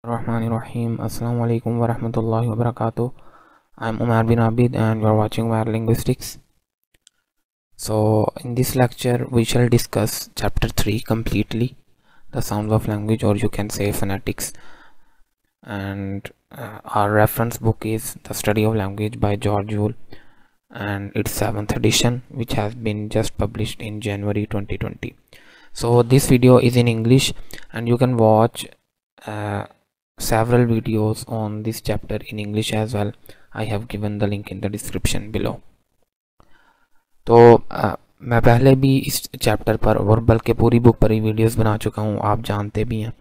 Rahim. Assalamu alaikum wa rahmatullahi wa barakatuh. I'm Umar bin Abid and you are watching Umar Linguistics. So in this lecture we shall discuss chapter 3 completely, the sounds of language, or you can say phonetics, and our reference book is The Study of Language by George Yule, and its 7th edition, which has been just published in January 2020. So this video is in English and you can watch several videos on this chapter in English as well. I have given the link in the description below. तो मैं पहले भी इस chapter पर और बल्कि पूरी book पर ही वीडियोस बना चुका हूँ, आप जानते भी हैं,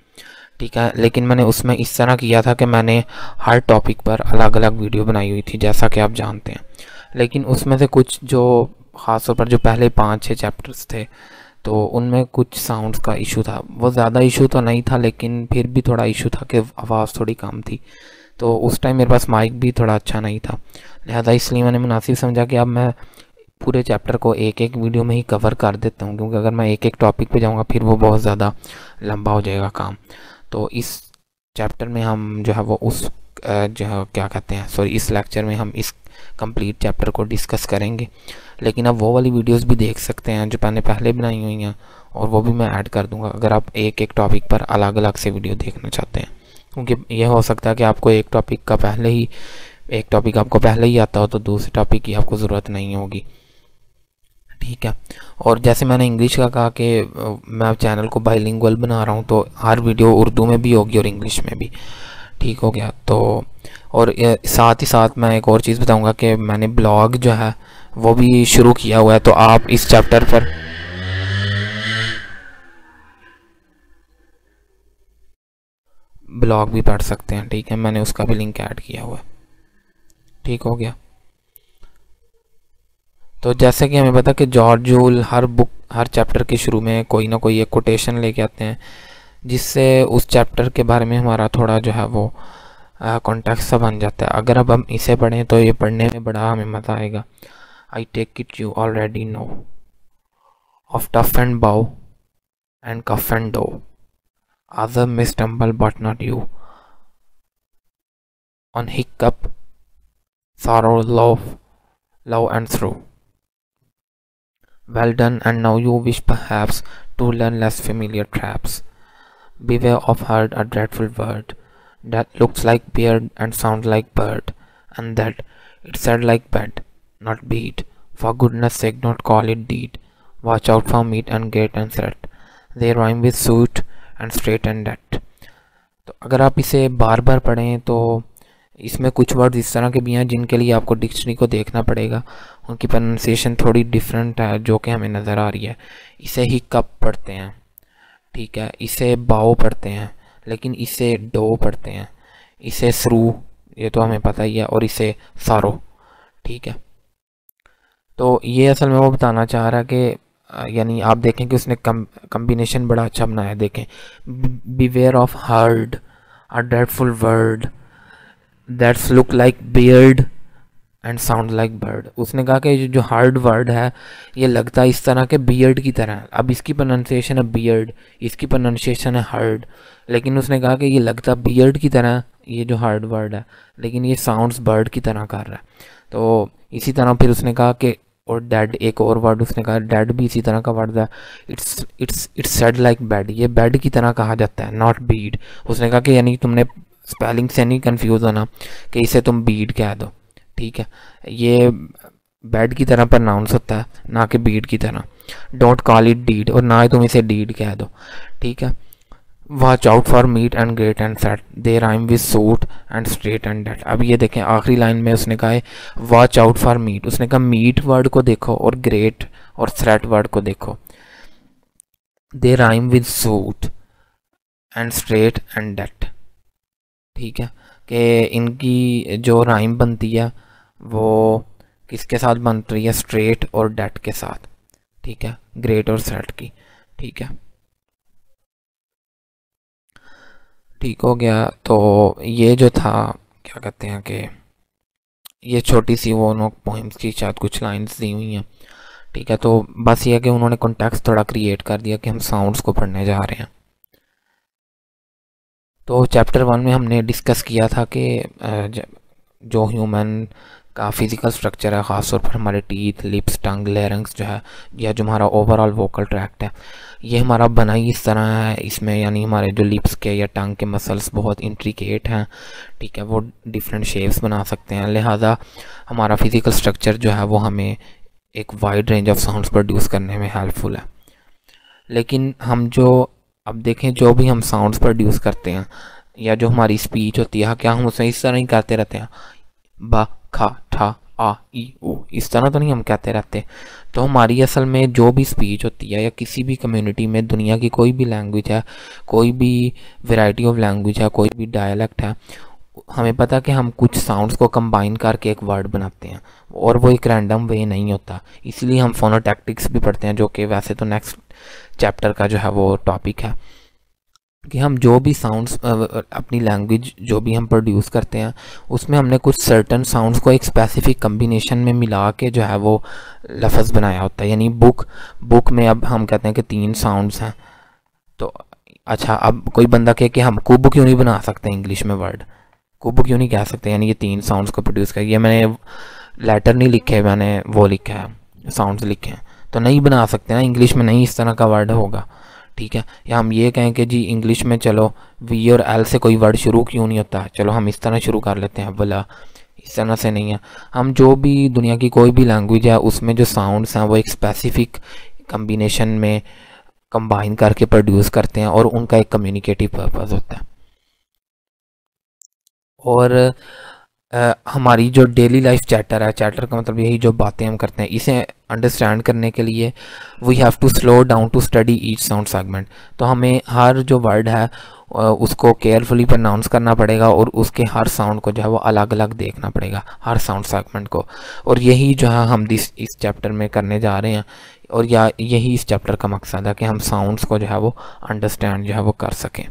ठीक है। लेकिन मैंने उसमें इस तरह किया था कि मैंने हर टॉपिक पर अलग अलग वीडियो बनाई हुई थी, जैसा कि आप जानते हैं। लेकिन उसमें से कुछ जो ख़ासतौर पर जो पहले 5-6 चैप्टर्स थे, तो उनमें कुछ साउंड्स का इशू था। वो ज़्यादा इशू तो नहीं था, लेकिन फिर भी थोड़ा इशू था कि आवाज़ थोड़ी कम थी। तो उस टाइम मेरे पास माइक भी थोड़ा अच्छा नहीं था, लिहाजा इसलिए मैंने मुनासिब समझा कि अब मैं पूरे चैप्टर को एक एक वीडियो में ही कवर कर देता हूँ, क्योंकि अगर मैं एक एक टॉपिक पे जाऊँगा फिर वो बहुत ज़्यादा लंबा हो जाएगा काम। तो इस चैप्टर में हम जो है वो जो है क्या कहते हैं, सॉरी, इस लेक्चर में हम इस कंप्लीट चैप्टर को डिस्कस करेंगे। लेकिन आप वो वाली वीडियोस भी देख सकते हैं जो मैंने पहले बनाई हुई हैं, और वो भी मैं ऐड कर दूंगा अगर आप एक एक टॉपिक पर अलग अलग से वीडियो देखना चाहते हैं। क्योंकि यह हो सकता है कि आपको एक टॉपिक आपको पहले ही आता हो तो दूसरे टॉपिक की आपको ज़रूरत नहीं होगी, ठीक है। और जैसे मैंने इंग्लिश का कहा कि मैं चैनल को बाइलिंगुअल बना रहा हूँ, तो हर वीडियो उर्दू में भी होगी और इंग्लिश में भी, ठीक हो गया। तो और साथ ही साथ मैं एक और चीज़ बताऊंगा कि मैंने ब्लॉग जो है वो भी शुरू किया हुआ है, तो आप इस चैप्टर पर ब्लॉग भी पढ़ सकते हैं, ठीक है। मैंने उसका भी लिंक ऐड किया हुआ है, ठीक हो गया। तो जैसे कि हमें पता कि जॉर्ज यूल हर चैप्टर के शुरू में कोई ना कोई एक कोटेशन लेके आते हैं, जिससे उस चैप्टर के बारे में हमारा थोड़ा जो है वो कॉन्टेक्स्ट सा बन जाता है। अगर अब हम इसे पढ़ें तो ये पढ़ने में बड़ा हमें मज़ा आएगा। I take it you already know of tough and bow and cuff and dough. Other may stumble but not you. On hiccup, sorrow, love and through. Well done, and now you wish perhaps to learn less familiar traps. Beware of heard a dreadful word that looks like beard and sounds like bird, and that it said like bed, not beat. For goodness sake, don't call it deed. Watch out for meat and gate and threat. They rhyme with suit and straight and that. तो अगर आप इसे बार बार पढ़ें तो इसमें कुछ word इस तरह के भी हैं जिनके लिए आपको डिक्शनरी को देखना पड़ेगा, उनकी प्रोनाउंसिएशन थोड़ी डिफरेंट है जो कि हमें नज़र आ रही है। इसे ही कप पढ़ते हैं, ठीक है, इसे बाओ पढ़ते हैं, लेकिन इसे डो पढ़ते हैं, इसे स्रू, ये तो हमें पता ही है, और इसे सारो, ठीक है। तो ये असल में वो बताना चाह रहा है कि यानी आप देखें कि उसने कम्बिनेशन बड़ा अच्छा बनाया है। देखें, beware of heard a dreadful word that's look like beard and sound like bird. उसने कहा कि जो हार्ड वर्ड है ये लगता है इस तरह के बियर्ड की तरह है। अब इसकी प्रोनाउंसिएशन है बियर्ड, इसकी प्रोनाउंसिएशन है हर्ड, लेकिन उसने कहा कि ये लगता बियर्ड की तरह, ये जो हार्ड वर्ड है, लेकिन ये साउंड्स बर्ड की तरह कर रहा है। तो इसी तरह फिर उसने कहा कि, और डेड, एक और वर्ड उसने कहा, डेड भी इसी तरह का वर्ड है। इट्स सेड लाइक बेड, ये बेड की तरह कहा जाता है, नॉट बीड। उसने कहा कि यानी तुमने स्पेलिंग से नहीं कंफ्यूज होना कि इसे तुम बीड कह दो, ठीक है। ये बेड की तरह प्रोनाउंस होता है, ना कि बीड की तरह। डोंट कॉल इट डीड, और ना ही तुम इसे डीड कह दो, ठीक है। Watch out for meat and great and set, they rhyme with suit and straight and date. अब ये देखें आखिरी लाइन में उसने कहा है वॉच आउट फॉर मीट, उसने कहा मीट वर्ड को देखो और ग्रेट और थ्रेट वर्ड को देखो। They rhyme with suit and straight and date, ठीक है, कि इनकी जो राइम बनती है वो किसके साथ बन रही है, स्ट्रेट और डेट के साथ, ठीक है, ग्रेट और थ्रेट की, ठीक है, ठीक हो गया। तो ये जो था क्या कहते हैं कि ये छोटी सी वो नो पोइम्स की शायद कुछ लाइंस दी हुई हैं, ठीक है। तो बस ये कि उन्होंने कॉन्टेक्स्ट थोड़ा क्रिएट कर दिया कि हम साउंड्स को पढ़ने जा रहे हैं। तो चैप्टर 1 में हमने डिस्कस किया था कि जो ह्यूमन का फिज़िकल स्ट्रक्चर है, ख़ासतौर पर हमारे टीथ, लिप्स, टंग, लैरिंक्स जो है, या जो हमारा ओवरऑल वोकल ट्रैक्ट है, ये हमारा बना ही इस तरह है। इसमें यानी हमारे जो लिप्स के या टंग के मसल्स बहुत इंट्रिकेट हैं, ठीक है, वो डिफरेंट शेप्स बना सकते हैं। लिहाजा हमारा फिज़िकल स्ट्रक्चर जो है वो हमें एक wide range of sounds produce करने में हेल्पफुल है। लेकिन हम जो अब देखें, जो भी हम साउंड्स प्रोड्यूस करते हैं या जो हमारी स्पीच होती है, क्या हम उसे इस तरह ही करते रहते हैं, बा, खा, ठा, आ, ई, ऊ, इस तरह तो नहीं हम कहते रहते। तो हमारी असल में जो भी स्पीच होती है या किसी भी कम्युनिटी में, दुनिया की कोई भी लैंग्वेज है, कोई भी वैरायटी ऑफ लैंग्वेज है, कोई भी डायलेक्ट है, हमें पता कि हम कुछ साउंड्स को कंबाइन करके एक वर्ड बनाते हैं, और वो एक रैंडम वे नहीं होता। इसलिए हम फोनोटैक्टिक्स भी पढ़ते हैं, जो कि वैसे तो नेक्स्ट चैप्टर का जो है वो टॉपिक है, कि हम जो भी साउंड्स अपनी लैंग्वेज जो भी हम प्रोड्यूस करते हैं, उसमें हमने कुछ सर्टन साउंड्स को एक स्पेसिफिक कम्बिनेशन में मिला के जो है वो लफ्ज़ बनाया होता है। यानी बुक में अब हम कहते हैं कि 3 साउंड्स हैं, तो अच्छा, अब कोई बंदा कहे कि हम कुब क्यों नहीं बना सकते इंग्लिश में वर्ड, कुब क्यों नहीं कह सकते, यानी ये 3 साउंड्स को प्रोड्यूस कर, ये मैंने लेटर नहीं लिखे, मैंने वो लिखा है, साउंड्स लिखे हैं, तो नहीं बना सकते ना, इंग्लिश में नहीं इस तरह का वर्ड होगा, ठीक है। या हम ये कहें कि जी इंग्लिश में चलो वी और एल से कोई वर्ड शुरू क्यों नहीं होता, चलो हम इस तरह शुरू कर लेते हैं, बोला इस तरह से नहीं है। हम जो भी दुनिया की कोई भी लैंग्वेज है, उसमें जो साउंड्स हैं वो एक स्पेसिफिक कम्बिनेशन में कंबाइन करके प्रोड्यूस करते हैं, और उनका एक कम्युनिकेटिव पर्पस होता है। और हमारी जो डेली लाइफ चैटर है, चैटर का मतलब यही जो बातें हम करते हैं, इसे अंडरस्टैंड करने के लिए we have to slow down to study each sound segment. तो हमें हर जो वर्ड है उसको केयरफुली प्रोनाउंस करना पड़ेगा, और उसके हर साउंड को जो है वो अलग अलग देखना पड़ेगा, हर साउंड सेगमेंट को। और यही जो है हम इस चैप्टर में करने जा रहे हैं, और या यही इस चैप्टर का मकसद है कि हम साउंड्स को जो है वो अंडरस्टैंड जो है वो कर सकें।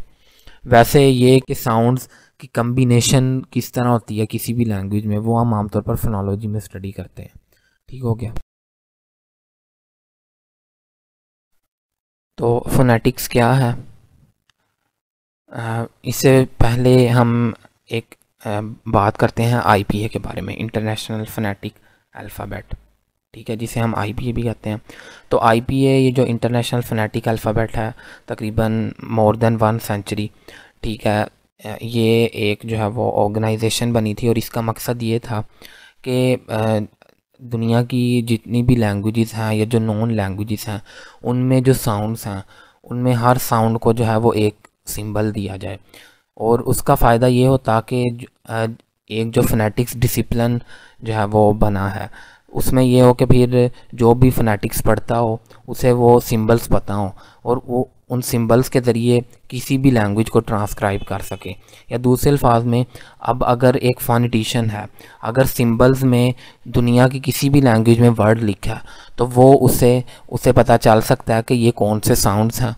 वैसे ये कि साउंड्स की कम्बिनेशन किस तरह होती है किसी भी लैंग्वेज में, वो हम आमतौर पर फोनोलॉजी में स्टडी करते हैं, ठीक हो गया। तो फोनेटिक्स क्या है, इससे पहले हम एक बात करते हैं आईपीए के बारे में, इंटरनेशनल फोनेटिक अल्फ़ाबेट, ठीक है, जिसे हम आईपीए भी कहते हैं। तो आईपीए, ये जो इंटरनेशनल फोनेटिक अल्फ़ाबेट है, तकरीबन मोर देन 1 सेंचुरी, ठीक है, ये एक जो है वो ऑर्गेनाइजेशन बनी थी, और इसका मकसद ये था कि दुनिया की जितनी भी लैंग्वेजेस हैं या जो नॉन लैंग्वेजेस हैं, उनमें जो साउंड्स हैं, उनमें हर साउंड को जो है वो एक सिंबल दिया जाए। और उसका फ़ायदा ये होता कि एक जो फोनेटिक्स डिसिप्लिन जो है वो बना है, उसमें ये हो कि फिर जो भी फोनेटिक्स पढ़ता हो उसे वो सिंबल्स पता हो, और वो उन सिंबल्स के ज़रिए किसी भी लैंग्वेज को ट्रांसक्राइब कर सके। या दूसरे अल्फाज में, अब अगर एक फोनेटिशियन है, अगर सिंबल्स में दुनिया की किसी भी लैंग्वेज में वर्ड लिखा है, तो वो उसे पता चल सकता है कि ये कौन से साउंड्स हैं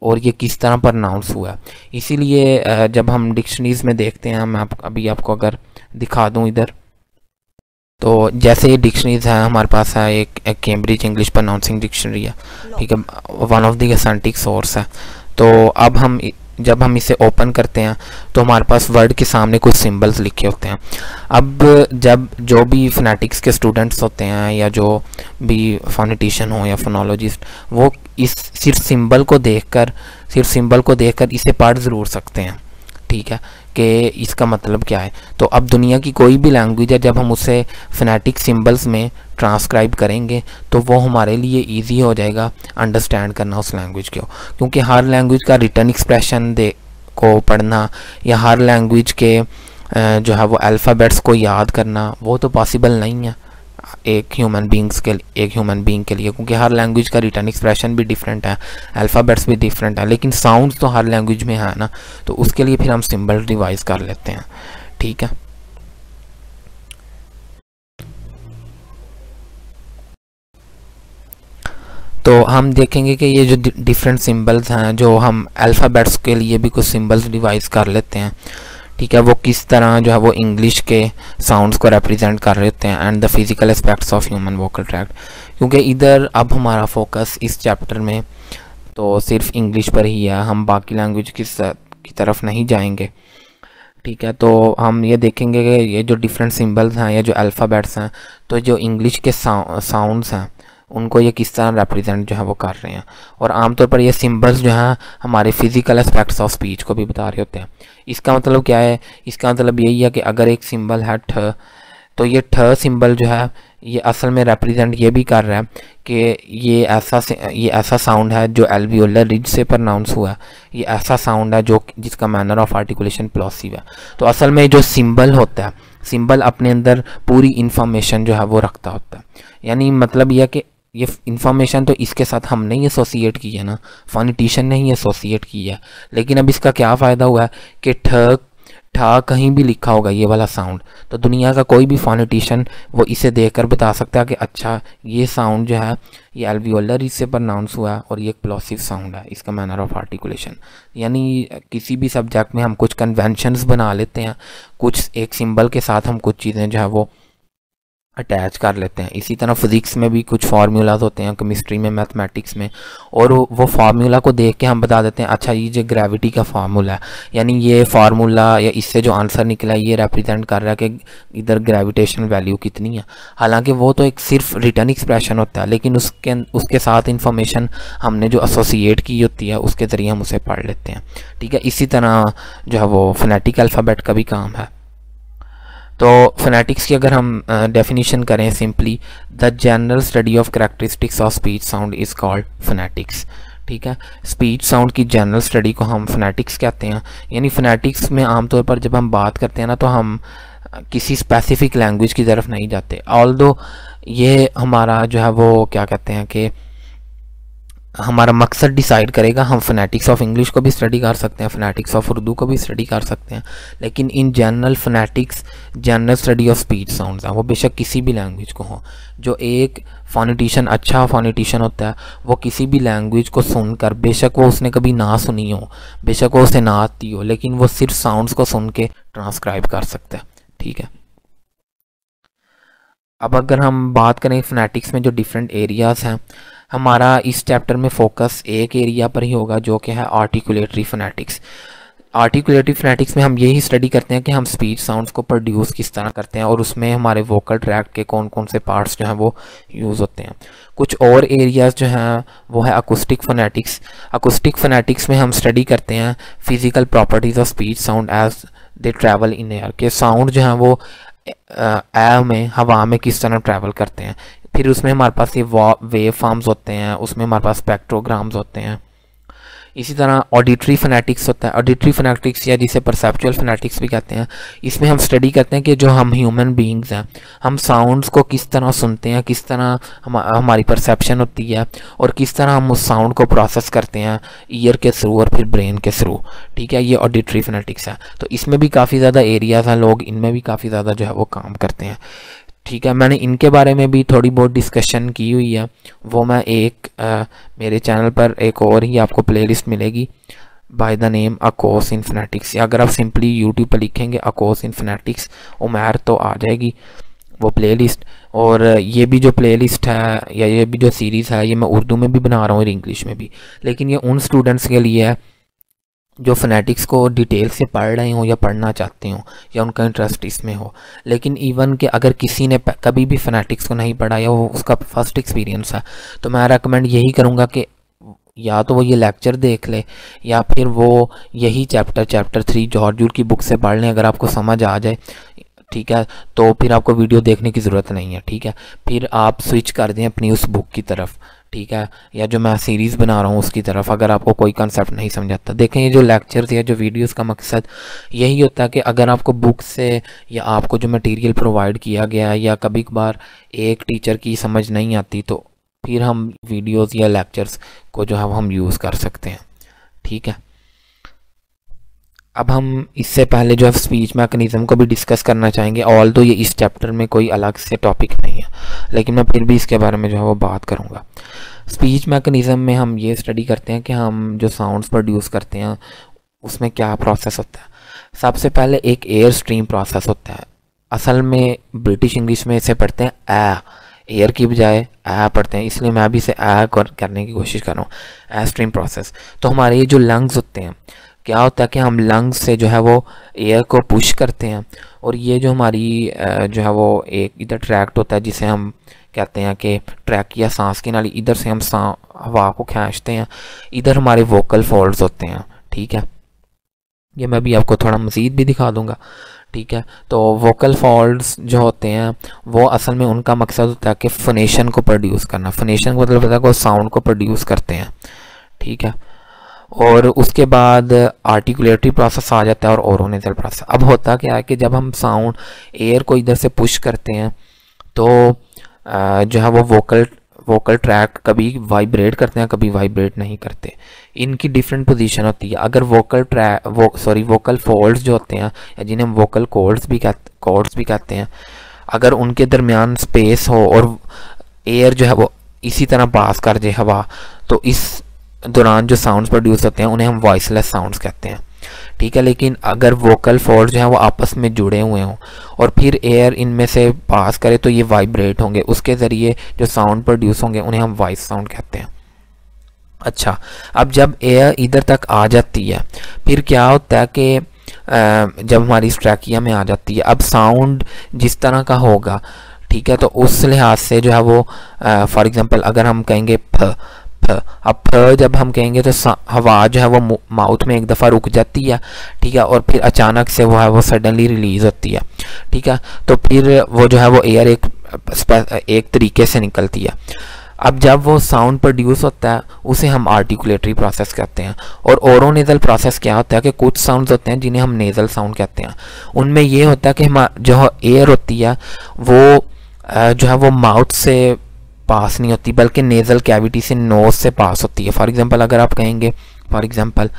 और ये किस तरह प्रोनाउंस हुआ है। इसीलिए जब हम डिक्शनरीज में देखते हैं, मैं अभी आपको अगर दिखा दूँ इधर, तो जैसे ये डिक्शनरीज है हमारे पास है, एक कैम्ब्रिज इंग्लिश प्रोनाउंसिंग डिक्शनरी है, ठीक है, one of the authentic source है। तो अब जब हम इसे ओपन करते हैं तो हमारे पास वर्ड के सामने कुछ सिंबल्स लिखे होते हैं। अब जब जो भी फोनेटिक्स के स्टूडेंट्स होते हैं या जो भी फोनेटिशियन हो या फोनोलॉजिस्ट, वो सिर्फ सिंबल को देखकर इसे पढ़ ज़रूर सकते हैं, ठीक है, कि इसका मतलब क्या है। तो अब दुनिया की कोई भी लैंग्वेज है, जब हम उसे फोनेटिक सिंबल्स में ट्रांसक्राइब करेंगे तो वो हमारे लिए इजी हो जाएगा अंडरस्टैंड करना उस लैंग्वेज को, क्योंकि हर लैंग्वेज का रिटर्न एक्सप्रेशन को पढ़ना या हर लैंग्वेज के जो है वो अल्फ़ाबेट्स को याद करना, वो तो पॉसिबल नहीं है एक ह्यूमन बीइंग के लिए, क्योंकि हर लैंग्वेज का रिटर्न एक्सप्रेशन भी डिफरेंट है, अल्फ़ाबेट्स भी डिफरेंट है, लेकिन साउंड्स तो हर लैंग्वेज में है ना, तो उसके लिए फिर हम सिंबल डिवाइस कर लेते हैं, ठीक है। तो हम देखेंगे कि ये जो डिफरेंट सिंबल्स हैं, जो हम अल्फ़ाबेट्स के लिए भी कुछ सिंबल्स डिवाइस कर लेते हैं, ठीक है, वो किस तरह जो है वो इंग्लिश के साउंड्स को रिप्रेजेंट कर रहे होते हैं, and the physical aspects of human vocal tract. क्योंकि इधर अब हमारा फोकस इस चैप्टर में तो सिर्फ इंग्लिश पर ही है, हम बाकी लैंग्वेज की तरफ नहीं जाएंगे। ठीक है, तो हम ये देखेंगे कि ये जो डिफरेंट सिंबल्स हैं या जो अल्फ़ाबेट्स हैं, तो जो इंग्लिश के साउंड्स हैं उनको ये किस तरह रिप्रेजेंट जो है वो कर रहे हैं। और आमतौर पर ये सिंबल्स जो हैं हमारे फिज़िकल एस्पेक्ट्स ऑफ स्पीच को भी बता रहे होते हैं। इसका मतलब क्या है? इसका मतलब यही है कि अगर एक सिंबल है ठ, तो ये ठ सिंबल जो है ये असल में रिप्रेजेंट ये भी कर रहा है कि ये ऐसा साउंड है जो एल्वियोलर रिज से प्रोनाउंस हुआ है, ये ऐसा साउंड है जो जिसका मैनर ऑफ आर्टिकुलेशन प्लॉसिव है। तो असल में जो सिंबल होता है, सिंबल अपने अंदर पूरी इंफॉर्मेशन जो है वो रखता होता है। यानी मतलब यह कि ये इंफॉर्मेशन तो इसके साथ हमने ही एसोसिएट की है ना, फोनेटिशियन ने ही एसोसिएट की है। लेकिन अब इसका क्या फ़ायदा हुआ है कि ठ ठा कहीं भी लिखा होगा ये वाला साउंड, तो दुनिया का कोई भी फोनेटिशियन वो इसे देखकर बता सकता है कि अच्छा ये साउंड जो है ये एल्वियोलर इससे प्रोनाउंस हुआ है और ये एक प्लॉसिव साउंड है, इसका मैनर ऑफ आर्टिकुलेशन। यानी किसी भी सब्जेक्ट में हम कुछ कन्वेंशंस बना लेते हैं, कुछ एक सिंबल के साथ हम कुछ चीज़ें जो है वो अटैच कर लेते हैं। इसी तरह फिज़िक्स में भी कुछ फार्मूलाज होते हैं, केमिस्ट्री में, मैथमेटिक्स में, और वो फार्मूला को देख के हम बता देते हैं अच्छा ये जो ग्रेविटी का फार्मूला है, यानी ये फार्मूला या इससे जो आंसर निकला है ये रिप्रेजेंट कर रहा है कि इधर ग्रेविटेशनल वैल्यू कितनी है। हालांकि वो तो एक सिर्फ रिटन एक्सप्रेशन होता है, लेकिन उसके साथ इंफॉर्मेशन हमने जो एसोसिएट की होती है उसके ज़रिए हम उसे पढ़ लेते हैं। ठीक है, इसी तरह जो है वो फोनेटिक अल्फ़ाबेट का भी काम है। तो फोनेटिक्स की अगर हम डेफिनेशन करें simply, the general study of characteristics of speech sound is called phonetics. ठीक है, स्पीच साउंड की जनरल स्टडी को हम फोनेटिक्स कहते हैं। यानी फोनेटिक्स में आमतौर पर जब हम बात करते हैं ना तो हम किसी स्पेसिफिक लैंग्वेज की तरफ नहीं जाते, ऑल्दो ये हमारा जो है वो क्या कहते हैं कि हमारा मकसद डिसाइड करेगा। हम फोनेटिक्स ऑफ इंग्लिश को भी स्टडी कर सकते हैं, फोनेटिक्स ऑफ उर्दू को भी स्टडी कर सकते हैं, लेकिन in general phonetics general study of speech sounds हैं, वो बेशक किसी भी लैंग्वेज को हो। जो एक फोनेटिशियन अच्छा फोनेटिशियन होता है वो किसी भी लैंग्वेज को सुनकर, बेशक वो उसने कभी ना सुनी हो, बेशक वो उसे ना आती हो, लेकिन वो सिर्फ साउंड्स को सुन के ट्रांसक्राइब कर सकता है। ठीक है, अब अगर हम बात करें फोनेटिक्स में जो डिफरेंट एरियाज़ हैं, हमारा इस चैप्टर में फोकस एक एरिया पर ही होगा जो कि है आर्टिकुलेटरी फोनेटिक्स। आर्टिकुलेटरी फोनेटिक्स में हम यही स्टडी करते हैं कि हम स्पीच साउंड्स को प्रोड्यूस किस तरह करते हैं और उसमें हमारे वोकल ट्रैक्ट के कौन कौन से पार्ट्स जो हैं वो यूज़ होते हैं। कुछ और एरियाज़ जो हैं वो है अकूस्टिक फोनेटिक्स। अकूस्टिक फोनेटिक्स में हम स्टडी करते हैं physical properties of speech sound as they travel in air, के साउंड जो हैं वो एयर में, हवा में किस तरह ट्रैवल करते हैं। फिर उसमें हमारे पास ये वेव फॉर्म्स होते हैं, उसमें हमारे पास स्पेक्ट्रोग्राम्स होते हैं। इसी तरह ऑडिटरी फोनेटिक्स होता है। ऑडिटरी फोनेटिक्स या जिसे परसेप्चुअल फोनेटिक्स भी कहते हैं, इसमें हम स्टडी करते हैं कि जो हम ह्यूमन बीइंग्स हैं, हम साउंड्स को किस तरह सुनते हैं, किस तरह हमारी परसेप्शन होती है और किस तरह हम उस साउंड को प्रोसेस करते हैं ईयर के थ्रू और फिर ब्रेन के थ्रू। ठीक है, ये ऑडिटरी फोनेटिक्स है। तो इसमें भी काफ़ी ज़्यादा एरियाज़ हैं, लोग इनमें भी काफ़ी ज़्यादा जो है वो काम करते हैं। ठीक है, मैंने इनके बारे में भी थोड़ी बहुत डिस्कशन की हुई है, वो मैं मेरे चैनल पर एक और ही आपको प्लेलिस्ट मिलेगी by the name a course in phonetics, या अगर आप सिंपली यूट्यूब पर लिखेंगे a course in phonetics Umair तो आ जाएगी वो प्लेलिस्ट। और ये भी जो प्लेलिस्ट है या ये भी जो सीरीज़ है ये मैं उर्दू में भी बना रहा हूँ और इंग्लिश में भी, लेकिन ये उन स्टूडेंट्स के लिए है जो फोनेटिक्स को डिटेल से पढ़ रहे हो या पढ़ना चाहते हो या उनका इंटरेस्ट इसमें हो। लेकिन इवन कि अगर किसी ने कभी भी फोनेटिक्स को नहीं पढ़ा या वो उसका फर्स्ट एक्सपीरियंस है, तो मैं रेकमेंड यही करूँगा कि या तो वो ये लेक्चर देख ले या फिर वो यही चैप्टर 3 जॉर्ज जूल की बुक से पढ़ लें, अगर आपको समझ आ जाए। ठीक है, तो फिर आपको वीडियो देखने की ज़रूरत नहीं है। ठीक है, फिर आप स्विच कर दें अपनी उस बुक की तरफ। ठीक है, या जो मैं सीरीज़ बना रहा हूँ उसकी तरफ, अगर आपको कोई कंसेप्ट नहीं समझ आता। देखें, ये जो लेक्चर्स या जो वीडियोस का मकसद यही होता है कि अगर आपको बुक से या आपको जो मटेरियल प्रोवाइड किया गया है या कभी कभार एक टीचर की समझ नहीं आती, तो फिर हम वीडियोस या लेक्चर्स को जो है हम यूज़ कर सकते हैं। ठीक है, अब हम इससे पहले जो है स्पीच मैकेनिज़्म को भी डिस्कस करना चाहेंगे, ऑल्दो ये इस चैप्टर में कोई अलग से टॉपिक नहीं है, लेकिन मैं फिर भी इसके बारे में जो है वो बात करूँगा। स्पीच मैकेनिज़्म में हम ये स्टडी करते हैं कि हम जो साउंड्स प्रोड्यूस करते हैं उसमें क्या प्रोसेस होता है। सबसे पहले एक एयर स्ट्रीम प्रोसेस होता है। असल में ब्रिटिश इंग्लिश में इसे पढ़ते हैं एयर की बजाय पढ़ते हैं, इसलिए मैं भी इसे करने की कोशिश कर रहा हूँ। Air stream process. तो हमारे ये जो लंग्स होते हैं, क्या होता है कि हम लंग्स से जो है वो एयर को पुश करते हैं, और ये जो हमारी जो है वो एक इधर ट्रैक्ट होता है जिसे हम कहते हैं कि ट्रैकिया, सांस की नाली, इधर से हम हवा को खींचते हैं, इधर हमारे वोकल फोल्ड्स होते हैं। ठीक है, ये मैं भी आपको थोड़ा मज़ीद भी दिखा दूंगा। ठीक है, तो वोकल फोल्ड्स जो होते हैं वो असल में उनका मकसद होता है कि फोनेशन को प्रोड्यूस करना। फोनेशन का मतलब होता है कि वो साउंड को प्रोड्यूस करते हैं। ठीक है, और उसके बाद आर्टिकुलेटरी प्रोसेस आ जाता है और ओरोनेजल प्रोसेस। अब होता क्या है कि जब हम साउंड एयर को इधर से पुश करते हैं तो जो है वो वोकल ट्रैक कभी वाइब्रेट करते हैं, कभी वाइब्रेट नहीं करते। इनकी डिफरेंट पोजीशन होती है। अगर वोकल फोल्ड्स जो होते हैं, या जिन्हें हम वोकल कॉर्ड्स भी कहते हैं, अगर उनके दरमियान स्पेस हो और एयर जो है वो इसी तरह पास कर जाए हवा, तो इस दौरान जो साउंड्स प्रोड्यूस होते हैं उन्हें हम वॉइसलेस साउंड्स कहते हैं। ठीक है, लेकिन अगर वोकल फोल्ड जो है वो आपस में जुड़े हुए हों और फिर एयर इनमें से पास करे तो ये वाइब्रेट होंगे, उसके ज़रिए जो साउंड प्रोड्यूस होंगे उन्हें हम वॉइस साउंड कहते हैं। अच्छा, अब जब एयर इधर तक आ जाती है फिर क्या होता है कि जब हमारी ट्रैकिया में आ जाती है, अब साउंड जिस तरह का होगा, ठीक है, तो उस लिहाज से जो है वो फॉर एग्जांपल अगर हम कहेंगे फ, अब जब हम कहेंगे तो हवा जो है वो माउथ में एक दफ़ा रुक जाती है। ठीक है, और फिर अचानक से वो है वो सडनली रिलीज़ होती है। ठीक है, तो फिर वो जो है वो एयर एक तरीके से निकलती है। अब जब वो साउंड प्रोड्यूस होता है उसे हम आर्टिकुलेटरी प्रोसेस कहते हैं। और ओरोनेजल प्रोसेस क्या होता है कि कुछ साउंड्स होते हैं जिन्हें हम नेजल साउंड कहते हैं। उनमें ये होता है कि जो एयर होती है वो जो है वो माउथ से पास नहीं होती, बल्कि नेजल कैविटी से नोज से पास होती है। फॉर एग्जांपल अगर आप कहेंगे फॉर एग्जांपल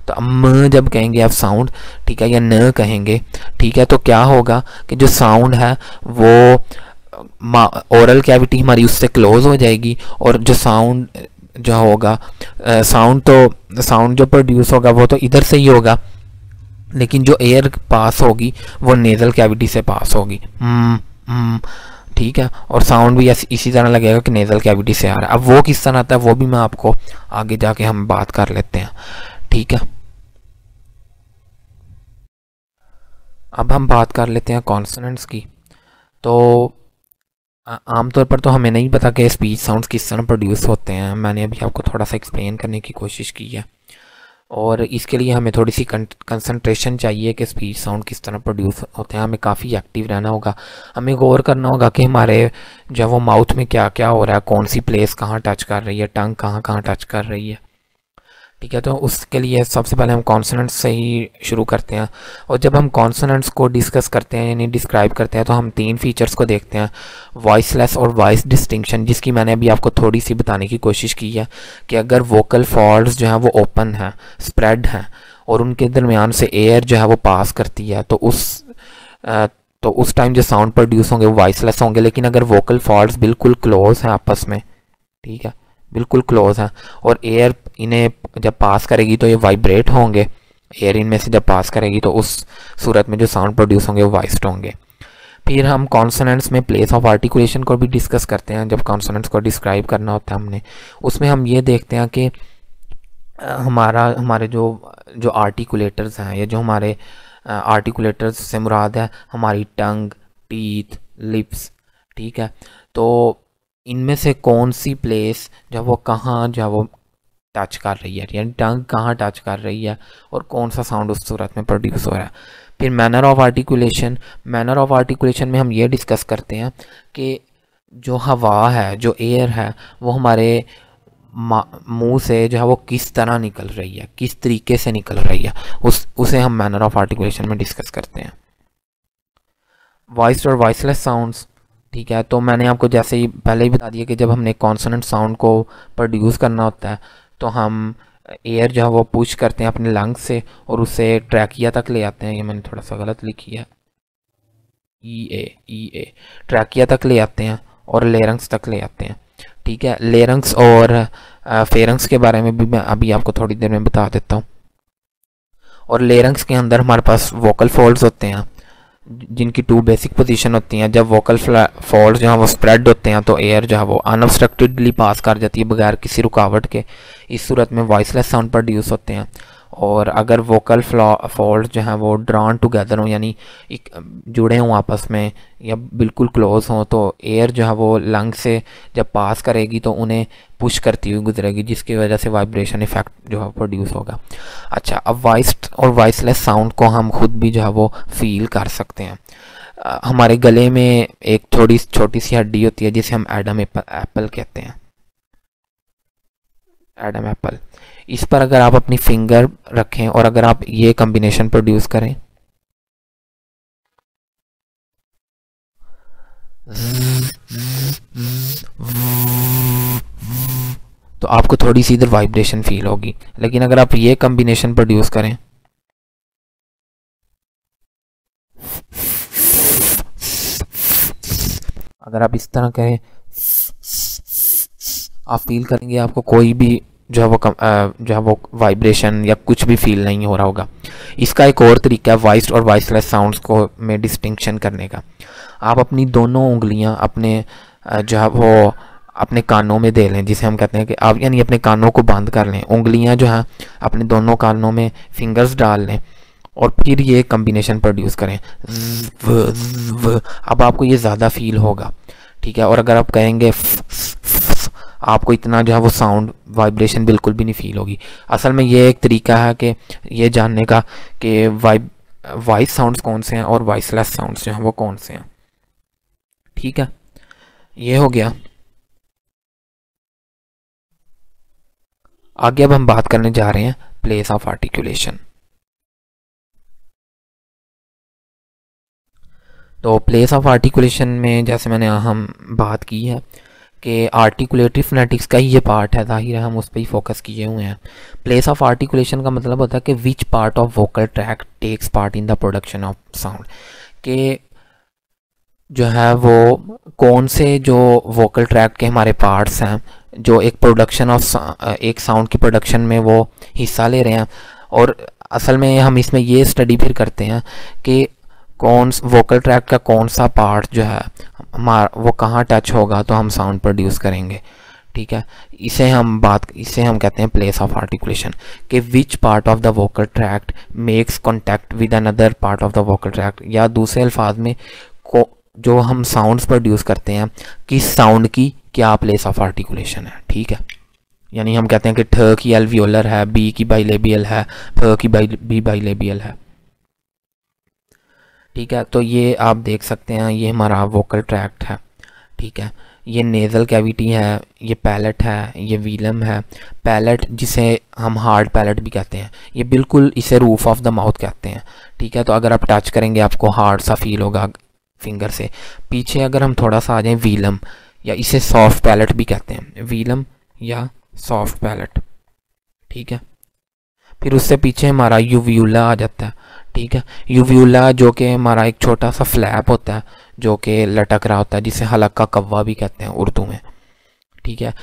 तो म जब कहेंगे आप साउंड, ठीक है, या न कहेंगे, ठीक है, तो क्या होगा कि जो साउंड है वो ओरल कैविटी हमारी उससे क्लोज हो जाएगी, और जो साउंड जो होगा साउंड जो प्रोड्यूस होगा वो तो इधर से ही होगा, लेकिन जो एयर पास होगी वो नेजल कैविटी से पास होगी। ठीक है, और साउंड भी इसी तरह लगेगा कि नेजल कैविटी से आ रहा है। अब वो किस तरह आता है वो भी मैं आपको आगे जाके हम बात कर लेते हैं। ठीक है, अब हम बात कर लेते हैं कॉन्सोनेंट्स की। तो आमतौर पर तो हमें नहीं पता कि स्पीच साउंड्स किस तरह प्रोड्यूस होते हैं। मैंने अभी आपको थोड़ा सा एक्सप्लेन करने की कोशिश की है, और इसके लिए हमें थोड़ी सी कंसंट्रेशन चाहिए कि स्पीच साउंड किस तरह प्रोड्यूस होते हैं। हमें काफ़ी एक्टिव रहना होगा, हमें गौर करना होगा कि हमारे जब वो माउथ में क्या क्या हो रहा है, कौन सी प्लेस कहाँ टच कर रही है, टंग कहाँ कहाँ टच कर रही है। ठीक है, तो उसके लिए सबसे पहले हम कॉन्सोनेंट्स से ही शुरू करते हैं। और जब हम कॉन्सोनेंट्स को डिस्कस करते हैं यानी डिस्क्राइब करते हैं तो हम तीन फीचर्स को देखते हैं, वॉइसलेस और वॉइस डिस्टिंक्शन, जिसकी मैंने अभी आपको थोड़ी सी बताने की कोशिश की है कि अगर वोकल फोल्ड्स जो हैं वो ओपन हैं, स्प्रेड हैं, और उनके दरमियान से एयर जो है वो पास करती है, तो उस टाइम जो साउंड प्रोड्यूस होंगे वो वॉइसलेस होंगे। लेकिन अगर वोकल फोल्ड्स बिल्कुल क्लोज हैं आपस में, ठीक है, बिल्कुल क्लोज हैं, और एयर इन्हें जब पास करेगी तो ये वाइब्रेट होंगे, एयर इनमें से जब पास करेगी तो उस सूरत में जो साउंड प्रोड्यूस होंगे वो वॉइस्ड होंगे। फिर हम कॉन्सोनेंट्स में प्लेस ऑफ आर्टिकुलेशन को भी डिस्कस करते हैं। जब कॉन्सोनेंट्स को डिस्क्राइब करना होता है हमने, उसमें हम ये देखते हैं कि हमारे जो आर्टिकुलेटर्स हैं, या जो हमारे आर्टिकुलेटर्स से मुराद है हमारी टंग, टीथ, लिप्स। ठीक है, तो इनमें से कौन सी प्लेस जब वो कहाँ जब वो टच कर रही है, यानी टंग कहाँ टच कर रही है, और कौन सा साउंड उस सूरत में प्रोड्यूस हो रहा है। फिर मैनर ऑफ आर्टिकुलेशन में हम ये डिस्कस करते हैं कि जो हवा है, जो एयर है, वो हमारे मुंह से जो है वो किस तरह निकल रही है, किस तरीके से निकल रही है, उसे हम मैनर ऑफ आर्टिकुलेशन में डिस्कस करते हैं। वॉइस्ड और वॉइसलेस साउंड्स, ठीक है, तो मैंने आपको जैसे ही पहले ही बता दिया कि जब हमने कॉन्सोनेंट साउंड को प्रोड्यूस करना होता है तो हम एयर जो है वो पुश करते हैं अपने लंग्स से और उसे ट्रैकिया तक ले आते हैं। ये मैंने थोड़ा सा गलत लिखी है, ई ए ट्रैकिया तक ले आते हैं और लेरंग्स तक ले आते हैं। ठीक है, लेरंग्स और फेरंग्स के बारे में भी मैं अभी आपको थोड़ी देर में बता देता हूँ। और लेरंग्स के अंदर हमारे पास वोकल फोल्ड्स होते हैं, जिनकी टू बेसिक पोजीशन होती हैं। जब वोकल फोल्ड जो है वो स्प्रेड होते हैं तो एयर जो है वो अनऑब्स्ट्रक्टेडली पास कर जाती है बगैर किसी रुकावट के। इस सूरत में वॉइसलेस साउंड प्रोड्यूस होते हैं। और अगर वोकल फोल्ड जो है वो ड्रॉन टुगेदर हों, यानी एक जुड़े हों आपस में या बिल्कुल क्लोज हों, तो एयर जो है वो लंग से जब पास करेगी तो उन्हें पुश करती हुई गुजरेगी, जिसकी वजह से वाइब्रेशन इफेक्ट जो है प्रोड्यूस होगा। अच्छा, अब वॉइस्ड और वॉइसलेस साउंड को हम खुद भी जो है वो फील कर सकते हैं। हमारे गले में एक थोड़ी छोटी सी हड्डी होती है जिसे हम एडम एप्पल कहते हैं, एडम एप्पल। इस पर अगर आप अपनी फिंगर रखें और अगर आप ये कॉम्बिनेशन प्रोड्यूस करें, तो आपको थोड़ी सी इधर वाइब्रेशन फील होगी। लेकिन अगर आप ये कॉम्बिनेशन प्रोड्यूस करें, अगर आप इस तरह करें, आप फील करेंगे आपको कोई भी जो है वो वाइब्रेशन या कुछ भी फील नहीं हो रहा होगा। इसका एक और तरीका है वॉइस्ड और वॉइसलेस साउंड्स को में डिस्टिंक्शन करने का। आप अपनी दोनों उंगलियां अपने जो है वो अपने कानों में दे लें, जिसे हम कहते हैं कि आप यानी अपने कानों को बंद कर लें, उंगलियां जो हैं अपने दोनों कानों में फिंगर्स डाल लें और फिर ये कम्बिनेशन प्रोड्यूस करें अब आपको ये ज़्यादा फील होगा, ठीक है। और अगर आप कहेंगे आपको इतना जो है वो साउंड वाइब्रेशन बिल्कुल भी नहीं फील होगी। असल में ये एक तरीका है कि ये जानने का कि वॉइस साउंड्स कौन से हैं और वॉइसलेस साउंड्स जो हैं वो कौन से हैं, ठीक है। ये हो गया। आगे अब हम बात करने जा रहे हैं प्लेस ऑफ आर्टिकुलेशन। तो प्लेस ऑफ आर्टिकुलेशन में जैसे मैंने हम बात की है कि आर्टिकुलेटरी फोनेटिक्स का ही ये पार्ट है, जाहिर है हम उस पर ही फोकस किए हुए हैं। प्लेस ऑफ आर्टिकुलेशन का मतलब होता है कि which part of vocal tract takes part in the production of sound, के जो है वो कौन से जो वोकल ट्रैक के हमारे पार्ट्स हैं जो एक प्रोडक्शन ऑफ एक साउंड की प्रोडक्शन में वो हिस्सा ले रहे हैं। और असल में हम इसमें ये स्टडी फिर करते हैं कि कौन वोकल ट्रैक का कौन सा पार्ट जो है हमारा वो कहाँ टच होगा तो हम साउंड प्रोड्यूस करेंगे, ठीक है। इसे हम कहते हैं प्लेस ऑफ आर्टिकुलेशन, कि which part of the vocal tract makes contact with another part of the vocal tract, या दूसरे अल्फाज में को जो हम साउंड्स प्रोड्यूस करते हैं किस साउंड की क्या प्लेस ऑफ आर्टिकुलेशन है, ठीक है। यानी हम कहते हैं कि ठ की एल्वियोलर है, बी की बाइलेबियल है, फ की बी बाइलेबियल है, ठीक है। तो ये आप देख सकते हैं ये हमारा वोकल ट्रैक्ट है, ठीक है। ये नेज़ल कैविटी है, ये पैलेट है, ये वीलम है। पैलेट जिसे हम हार्ड पैलेट भी कहते हैं, ये बिल्कुल इसे रूफ ऑफ द माउथ कहते हैं, ठीक है। तो अगर आप टच करेंगे आपको हार्ड सा फील होगा फिंगर से। पीछे अगर हम थोड़ा सा आ जाएं, वीलम या इसे सॉफ्ट पैलेट भी कहते हैं, वीलम या सॉफ्ट पैलेट, ठीक है। फिर उससे पीछे हमारा यूव्यूला आ जाता है, ठीक है। यूव्यूला जो कि हमारा एक छोटा सा फ्लैप होता है जो कि लटक रहा होता है, जिसे हलक्का कव्वा भी कहते हैं उर्दू में, ठीक है।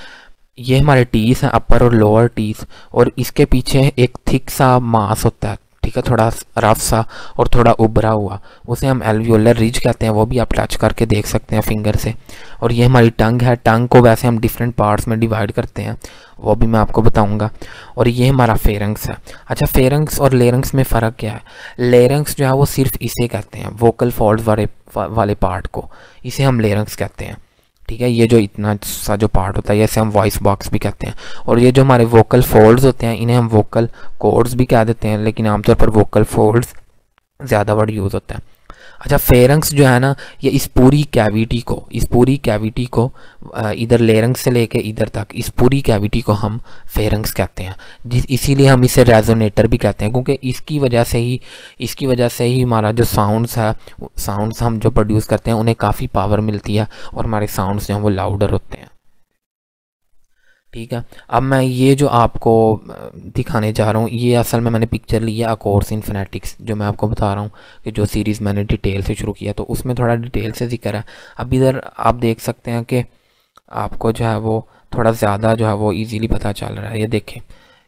ये हमारे टीथ हैं, अपर और लोअर टीथ, और इसके पीछे एक थिक सा मांस होता है, ठीक है, थोड़ा रफ सा और थोड़ा उभरा हुआ, उसे हम एल्वियोलर रिज कहते हैं। वो भी आप टच करके देख सकते हैं फिंगर से। और ये हमारी टंग है, टंग को वैसे हम डिफरेंट पार्ट्स में डिवाइड करते हैं, वो भी मैं आपको बताऊंगा। और ये हमारा फेरंक्स है। अच्छा, फेरंक्स और लेरंक्स में फ़र्क क्या है? लेरंक्स जो है वो सिर्फ इसे कहते हैं, वोकल फोल्ड वाले पार्ट को, इसे हम लेरंक्स कहते हैं, ठीक है। ये जो इतना सा जो पार्ट होता है इसे हम वॉइस बॉक्स भी कहते हैं। और ये जो हमारे वोकल फोल्ड्स होते हैं इन्हें हम वोकल कॉर्ड्स भी कह देते हैं, लेकिन आमतौर पर वोकल फोल्ड्स ज़्यादा वर्ड यूज़ होता है। अच्छा, फेरंक्स जो है ना, ये इस पूरी कैविटी को इधर लेरंक्स से लेके इधर तक इस पूरी कैविटी को हम फेरंक्स कहते हैं। इसीलिए हम इसे रेजोनेटर भी कहते हैं, क्योंकि इसकी वजह से ही हमारा जो साउंड्स हम जो प्रोड्यूस करते हैं उन्हें काफ़ी पावर मिलती है और हमारे साउंड्स जो हैं वो लाउडर होते हैं, ठीक है। अब मैं ये जो आपको दिखाने जा रहा हूँ, ये असल में मैंने पिक्चर ली है अ कोर्स इन फोनेटिक्स, जो मैं आपको बता रहा हूँ कि जो सीरीज़ मैंने डिटेल से शुरू किया, तो उसमें थोड़ा डिटेल से जिक्र है। अब इधर आप देख सकते हैं कि आपको जो है वो थोड़ा ज़्यादा जो है वो इजीली पता चल रहा है। ये देखें,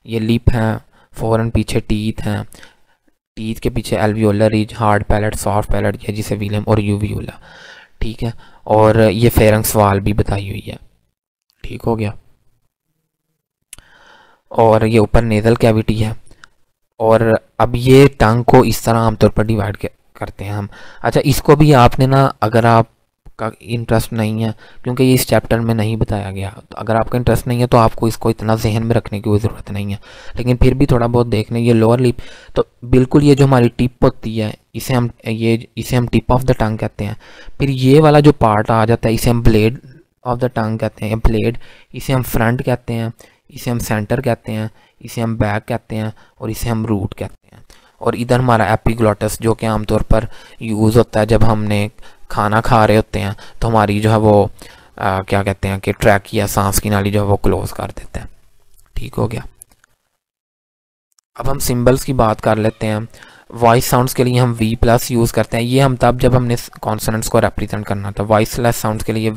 ये लिप हैं, फ़ौरन पीछे टीथ हैं, टीथ के पीछे alveolar ridge, hard palate, soft palate या जिसे विलियम और यूवियोला, ठीक है। और ये फेरेंक्स वाल भी बताई हुई है, ठीक हो गया। और ये ऊपर नेजल कैविटी है। और अब ये टंग को इस तरह आमतौर पर डिवाइड करते हैं हम। अच्छा, इसको भी आपने ना, अगर आपका इंटरेस्ट नहीं है, क्योंकि ये इस चैप्टर में नहीं बताया गया, तो अगर आपका इंटरेस्ट नहीं है तो आपको इसको इतना जहन में रखने की कोई ज़रूरत नहीं है, लेकिन फिर भी थोड़ा बहुत देखने। ये लोअर लिप, तो बिल्कुल ये जो हमारी टिप होती है, इसे हम टिप ऑफ द टंग कहते हैं। फिर ये वाला जो पार्ट आ जाता है, इसे हम ब्लेड ऑफ द टंग कहते हैं, ब्लेड। इसे हम फ्रंट कहते हैं, इसे हम सेंटर कहते हैं, इसे हम बैक कहते हैं, और इसे हम रूट कहते हैं। और इधर हमारा एपिग्लॉटस, जो कि आमतौर पर यूज़ होता है जब हमने खाना खा रहे होते हैं, तो हमारी जो है वो क्या कहते हैं कि ट्रैक या सांस की नाली जो है वो क्लोज कर देते हैं, ठीक हो गया। अब हम सिंबल्स की बात कर लेते हैं। वॉइस साउंड्स के लिए हम V+ यूज़ करते हैं। ये हम तब जब हमने कॉन्सोनेंट्स को रिप्रेजेंट करना था। वॉइसलेस साउंड्स के लिए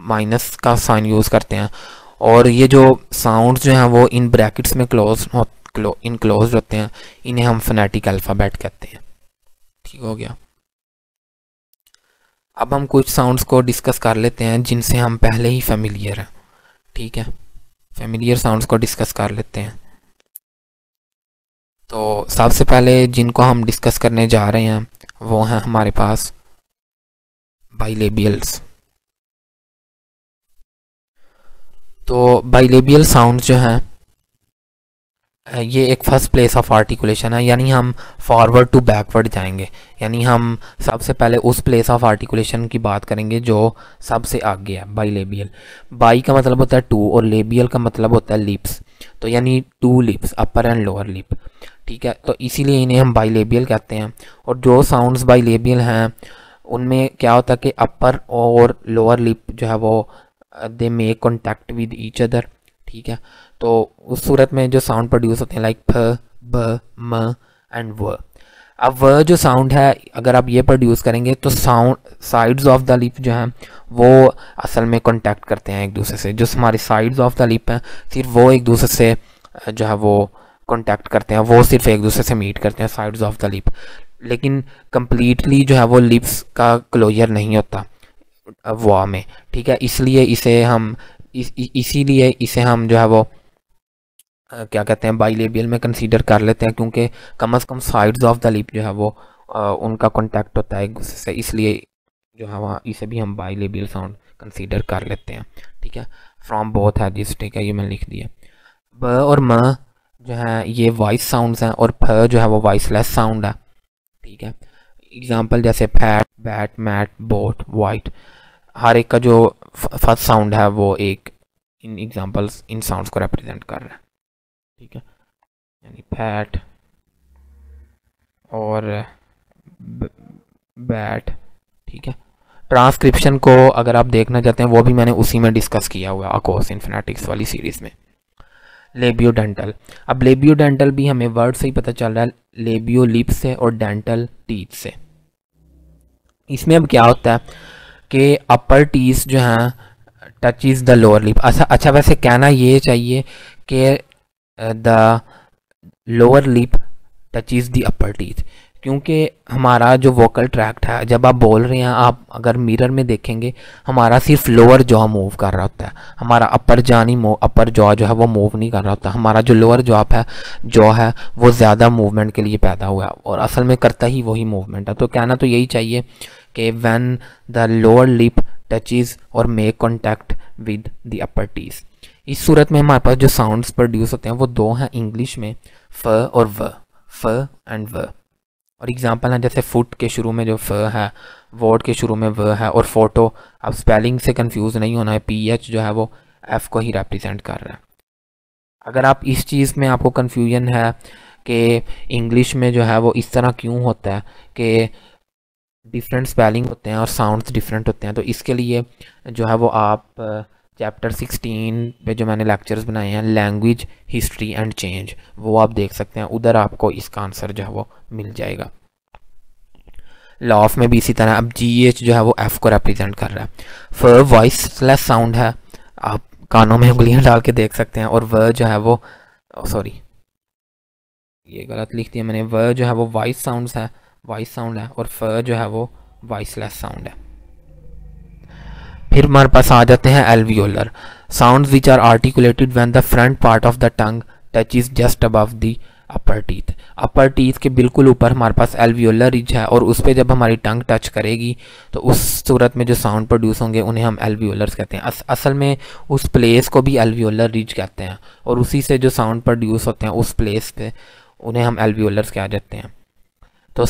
माइनस का साइन यूज़ करते हैं। और ये जो साउंड्स जो हैं वो इन ब्रैकेट्स में इनक्लोज होते हैं, इन्हें हम फोनेटिक अल्फ़ाबेट कहते हैं, ठीक हो गया। अब हम कुछ साउंड्स को डिस्कस कर लेते हैं जिनसे हम पहले ही फेमिलियर हैं, ठीक है। फेमिलियर साउंड्स को डिस्कस कर लेते हैं। तो सबसे पहले जिनको हम डिस्कस करने जा रहे हैं वो हैं हमारे पास बाइलेबियल्स। तो बाइलेबियल साउंड जो हैं, ये एक फर्स्ट प्लेस ऑफ आर्टिकुलेशन है, यानी हम फॉरवर्ड टू बैकवर्ड जाएंगे। यानी हम सबसे पहले उस प्लेस ऑफ आर्टिकुलेशन की बात करेंगे जो सबसे आगे है, बाइलेबियल। बाई का मतलब होता है टू, और लेबियल का मतलब होता है लिप्स। तो यानी to lips, upper and lower lip, ठीक है। तो इसीलिए इन्हें हम बाइलेबियल कहते हैं। और जो साउंड्स बाइलेबियल हैं उनमें क्या होता है कि अपर और लोअर लिप जो है वो they make contact with each other, ठीक है। तो उस सूरत में जो साउंड प्रोड्यूस होते हैं लाइक फ, ब, म एंड व। अब वह जो साउंड है, अगर आप ये प्रोड्यूस करेंगे तो sound sides of the lip जो हैं वो असल में कॉन्टैक्ट करते हैं एक दूसरे से। जो हमारी साइड्स ऑफ द लिप हैं सिर्फ वो एक दूसरे से जो है वो कॉन्टैक्ट करते हैं, वो सिर्फ एक दूसरे से मीट करते हैं, साइड्स ऑफ द लिप। लेकिन कंप्लीटली जो है वो लिप्स का क्लोजर नहीं होता वा में, ठीक है। इसलिए इसे हम इसीलिए इसे हम जो है वो क्या कहते हैं बाइलेबियल में कंसीडर कर लेते हैं, क्योंकि कम से कम साइड्स ऑफ द लिप जो है वो उनका कांटेक्ट होता है एक दूसरे से, इसलिए जो है वहाँ इसे भी हम बाइलेबियल साउंड कंसीडर कर लेते हैं, ठीक है। फ्रॉम बोथ एजेस, ठीक है, ये मैंने लिख दिया। ब और म जो है ये वॉइस साउंड्स हैं, और फ जो है वो वॉइसलेस साउंड है, ठीक है। एग्जांपल जैसे fat, bat, mat, boat, white, हर एक का जो फर्स्ट साउंड है वो एक इन एग्जांपल्स इन साउंड्स को रिप्रेजेंट कर रहा है, ठीक है। यानी फैट और बैट, ठीक है। ट्रांसक्रिप्शन को अगर आप देखना चाहते हैं वो भी मैंने उसी में डिस्कस किया हुआ है अकोर्स इन फोनेटिक्स वाली सीरीज़ में। लेबियोडेंटल, अब लेबियोडेंटल भी हमें वर्ड से ही पता चल रहा है, लेबियो लिप से और डेंटल टीथ से। इसमें अब क्या होता है कि अपर टीथ जो हैं touch is the lower lip. अच्छा वैसे कहना ये चाहिए कि the lower lip touch is the upper teeth, क्योंकि हमारा जो वोकल ट्रैक्ट है जब आप बोल रहे हैं, आप अगर मिरर में देखेंगे हमारा सिर्फ लोअर जॉ मूव कर रहा होता है, हमारा अपर अपर जॉ जो है वो मूव नहीं कर रहा होता। हमारा जो लोअर जॉ है वो ज़्यादा मूवमेंट के लिए पैदा हुआ है, और असल में करता ही वही मूवमेंट है। तो कहना तो यही चाहिए कि when the lower lip touches और make contact with the upper teeth. इस सूरत में हमारे पास जो साउंड्स प्रोड्यूस होते हैं वो दो हैं इंग्लिश में, फ और व, फ एंड व। और एग्जांपल है जैसे फुट के शुरू में जो फ है, वर्ड के शुरू में व है, और फोटो, अब स्पेलिंग से कंफ्यूज नहीं होना है, पीएच जो है वो एफ को ही रिप्रेजेंट कर रहा है। अगर आप इस चीज़ में आपको कंफ्यूजन है कि इंग्लिश में जो है वो इस तरह क्यों होता है कि डिफरेंट स्पेलिंग होते हैं और साउंड्स डिफरेंट होते हैं, तो इसके लिए जो है वो आप चैप्टर 16 पे जो मैंने लेक्चर्स बनाए हैं, लैंग्वेज हिस्ट्री एंड चेंज, वो आप देख सकते हैं, उधर आपको इसका आंसर जो है वो मिल जाएगा। लॉफ में भी इसी तरह, अब GH जो है वो F को रिप्रेजेंट कर रहा है। फ वॉइसलेस साउंड है, आप कानों में उंगलियां डाल के देख सकते हैं, और व जो है वो ये गलत लिख दिया मैंने। व जो है वो वॉइस साउंड्स है, वॉइस साउंड है, और फ जो है वो वॉइसलेस साउंड है। फिर हमारे पास आ जाते हैं alveolar sounds which are articulated when the front part of the tongue touch is just above the upper teeth. Upper teeth के बिल्कुल ऊपर हमारे पास एल्वियोलर रिज है, और उस पर जब हमारी टंग टच करेगी तो उस सूरत में जो साउंड प्रोड्यूस होंगे उन्हें हम एल्वियोलर्स कहते हैं। असल में उस प्लेस को भी एल्वियोलर रिज कहते हैं, और उसी से जो साउंड प्रोड्यूस होते हैं उस प्लेस पे उन्हें हम एल्वियोलर्स कह जाते हैं। तो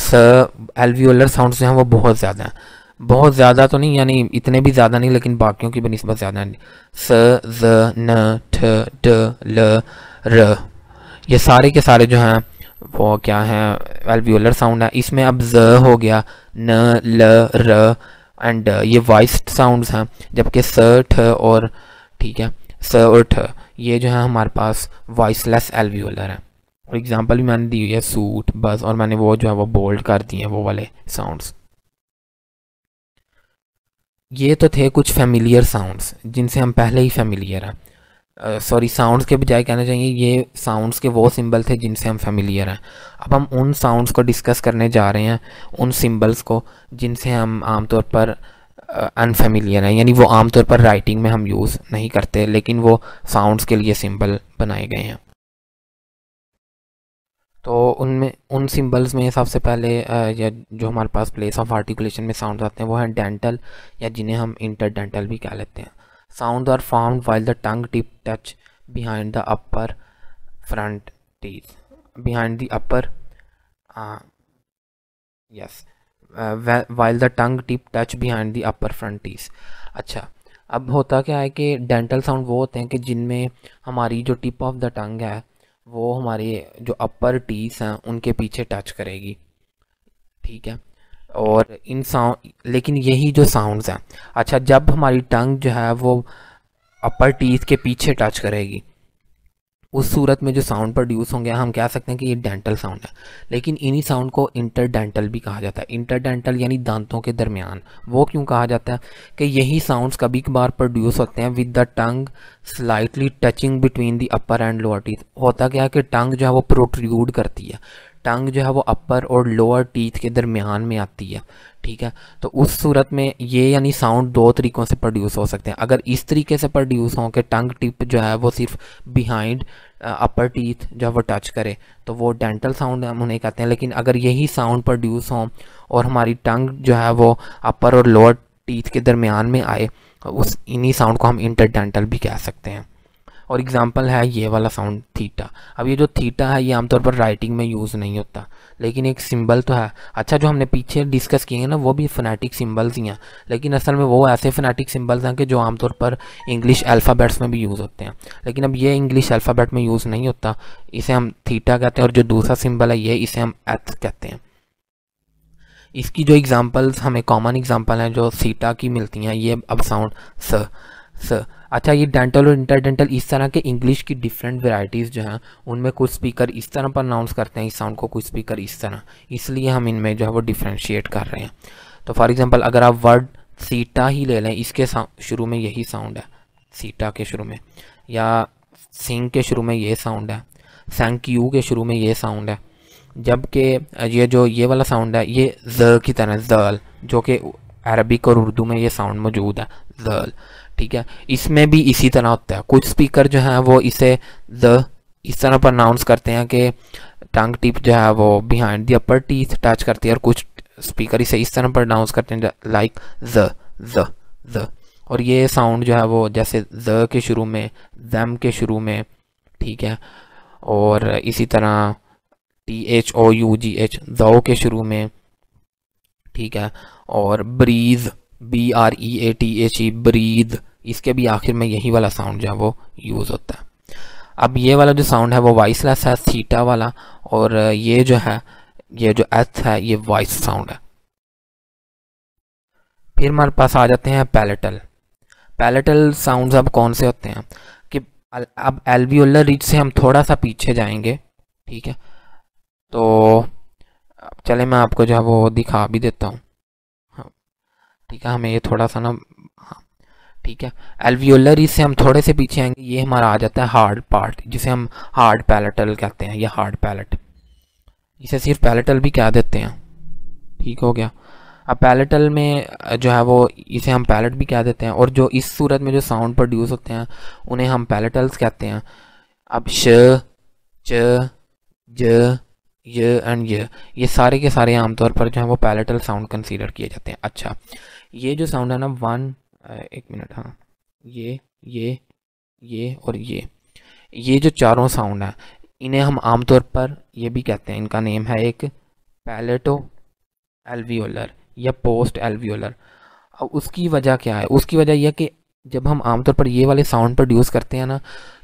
एल्वियोलर साउंड्स जो हैं वो बहुत ज़्यादा हैं, बहुत ज़्यादा तो नहीं, यानी इतने भी ज़्यादा नहीं, लेकिन बाकियों की बनिस्बत ज़्यादा है। स, ज, न, ठ, ड, ल, र, ये सारे के सारे जो हैं वो क्या हैं, एल्वियोलर साउंड है। इसमें अब ज हो गया, न, ल, र एंड ये वॉइस्ड साउंड्स हैं, जबकि स, ठ और ठीक है स और ठ ये जो है हमारे पास वॉइसलेस एल्वियोलर है। और एग्जांपल भी मैंने दी हुई है, सूट, बस, और मैंने वो जो है वो बोल्ड कर दिए हैं वो वाले साउंड्स। ये तो थे कुछ फेमिलियर साउंड्स जिनसे हम पहले ही फेमिलियर हैं। सॉरी, साउंड्स के बजाय कहना चाहिए ये साउंड्स के वो सिंबल थे जिनसे हम फेमिलियर हैं। अब हम उन साउंड्स को डिस्कस करने जा रहे हैं, उन सिंबल्स को जिनसे हम आमतौर पर अनफेमिलियर हैं, यानी वो आमतौर पर राइटिंग में हम यूज़ नहीं करते, लेकिन वो साउंड्स के लिए सिंबल बनाए गए हैं। तो उनमें उन सिंबल्स में सबसे पहले या जो हमारे पास प्लेस ऑफ आर्टिकुलेशन में साउंड आते हैं वो हैं डेंटल, या जिन्हें हम इंटरडेंटल भी कह लेते हैं। Sound are formed while the tongue tip touch behind the upper front teeth, behind the upper yes while the tongue tip touch behind the upper front teeth. अच्छा, अब होता क्या है कि डेंटल साउंड वो होते हैं कि जिनमें हमारी जो टिप ऑफ द टंग है वो हमारे जो अपर टीथ हैं उनके पीछे टच करेगी, ठीक है। और इन साउंड, लेकिन यही जो साउंड्स हैं, अच्छा, जब हमारी टंग जो है वो अपर टीथ के पीछे टच करेगी उस सूरत में जो साउंड प्रोड्यूस होंगे हम कह सकते हैं कि ये डेंटल साउंड है। लेकिन इन्हीं साउंड को इंटरडेंटल भी कहा जाता है। इंटरडेंटल यानी दांतों के दरमियान। वो क्यों कहा जाता है कि यही साउंड्स कभी कभार प्रोड्यूस होते हैं with the tongue slightly touching between the upper and lower teeth. होता क्या है कि टंग जो है वो प्रोट्रूड करती है, टंग जो है वो अपर और लोअर टीथ के दरमियान में आती है, ठीक है। तो उस सूरत में ये यानी साउंड दो तरीक़ों से प्रोड्यूस हो सकते हैं। अगर इस तरीके से प्रोड्यूस हों कि टंग टिप जो है वो सिर्फ बिहाइंड अपर टीथ जब वो टच करे तो वो डेंटल साउंड हम उन्हें कहते हैं। लेकिन अगर यही साउंड प्रोड्यूस हों और हमारी टंग जो है वो अपर और लोअर टीथ के दरमियान में आए, उस इन्हीं साउंड को हम इंटरडेंटल भी कह सकते हैं। और एग्जांपल है ये वाला साउंड थीटा। अब ये जो थीटा है ये आमतौर पर राइटिंग में यूज़ नहीं होता, लेकिन एक सिंबल तो है। अच्छा, जो हमने पीछे डिस्कस किए हैं ना वो भी फोनेटिक सिंबल्स ही हैं, लेकिन असल में वो ऐसे फोनेटिक सिंबल्स हैं कि जो आमतौर पर इंग्लिश अल्फ़ाबेट्स में भी यूज़ होते हैं। लेकिन अब ये इंग्लिश अल्फ़ाबेट में यूज़ नहीं होता, इसे हम थीटा कहते हैं। और जो दूसरा सिंबल है ये इसे हम एथ कहते हैं। इसकी जो एग्जांपल्स हमें कॉमन एग्जांपल हैं जो थीटा की मिलती हैं, ये अब साउंड स। अच्छा, ये डेंटल और इंटरडेंटल इस तरह के इंग्लिश की डिफरेंट वेराइटीज़ जो हैं उनमें कुछ स्पीकर इस तरह प्रोनाउंस करते हैं इस साउंड को, कुछ स्पीकर इस तरह, इसलिए हम इनमें जो है वो डिफ्रेंशिएट कर रहे हैं। तो फॉर एग्जांपल अगर आप वर्ड सीटा ही ले लें, इसके शुरू में यही साउंड है, सीटा के शुरू में, या सिंग के शुरू में ये साउंड है, थैंक यू के शुरू में ये साउंड है, जबकि ये जो ये वाला साउंड है ये ज की तरह ज़ल, जो कि अरबिक और उर्दू में ये साउंड मौजूद है ज़ल, ठीक है। इसमें भी इसी तरह होता है। कुछ स्पीकर जो हैं वो इसे द इस तरह प्रोनाउंस करते हैं कि टंग टिप जो है वो behind the upper teeth touch करती है, और कुछ स्पीकर इसे इस तरह प्रोनाउंस करते हैं लाइक ज। और ये साउंड जो है वो जैसे ज के शुरू में, दैम के शुरू में, ठीक है, और इसी तरह THOUGH दो के शुरू में, ठीक है, और ब्रीज BREATHE ब्रीद, इसके भी आखिर में यही वाला साउंड जो है वो यूज़ होता है। अब ये वाला जो साउंड है वो वॉइसलेस है, थीटा वाला, और ये जो है ये जो एथ है ये वॉइस साउंड है। फिर हमारे पास आ जाते हैं पैलेटल। पैलेटल साउंड्स अब कौन से होते हैं कि अब एल्वियोलर रिज से हम थोड़ा सा पीछे जाएंगे, ठीक है। तो चले मैं आपको जो है वो दिखा भी देता हूँ, हाँ ठीक है, हमें ये थोड़ा सा ना, हाँ ठीक है, एल्वियोलर रिज से हम थोड़े से पीछे आएंगे, ये हमारा आ जाता है हार्ड पार्ट जिसे हम हार्ड पैलेटल कहते हैं या हार्ड पैलेट। इसे सिर्फ पैलेटल भी कह देते हैं। ठीक हो गया। अब पैलेटल में जो है वो इसे हम पैलेट भी कह देते हैं, और जो इस सूरत में जो साउंड प्रोड्यूस होते हैं उन्हें हम पैलेटल्स कहते हैं। अब श, च, ज, य एंड ये सारे के सारे आमतौर पर जो है वो पैलेटल साउंड कंसीडर किए जाते हैं। अच्छा, ये जो साउंड है ना एक मिनट, हाँ, ये और ये जो चारों साउंड है इन्हें हम आमतौर पर ये भी कहते हैं, इनका नेम है एक पैलेटो एल्वियोलर या पोस्ट एल्वियोलर। अब उसकी वजह क्या है? उसकी वजह यह कि जब हम आमतौर पर ये वाले साउंड प्रोड्यूस करते हैं ना,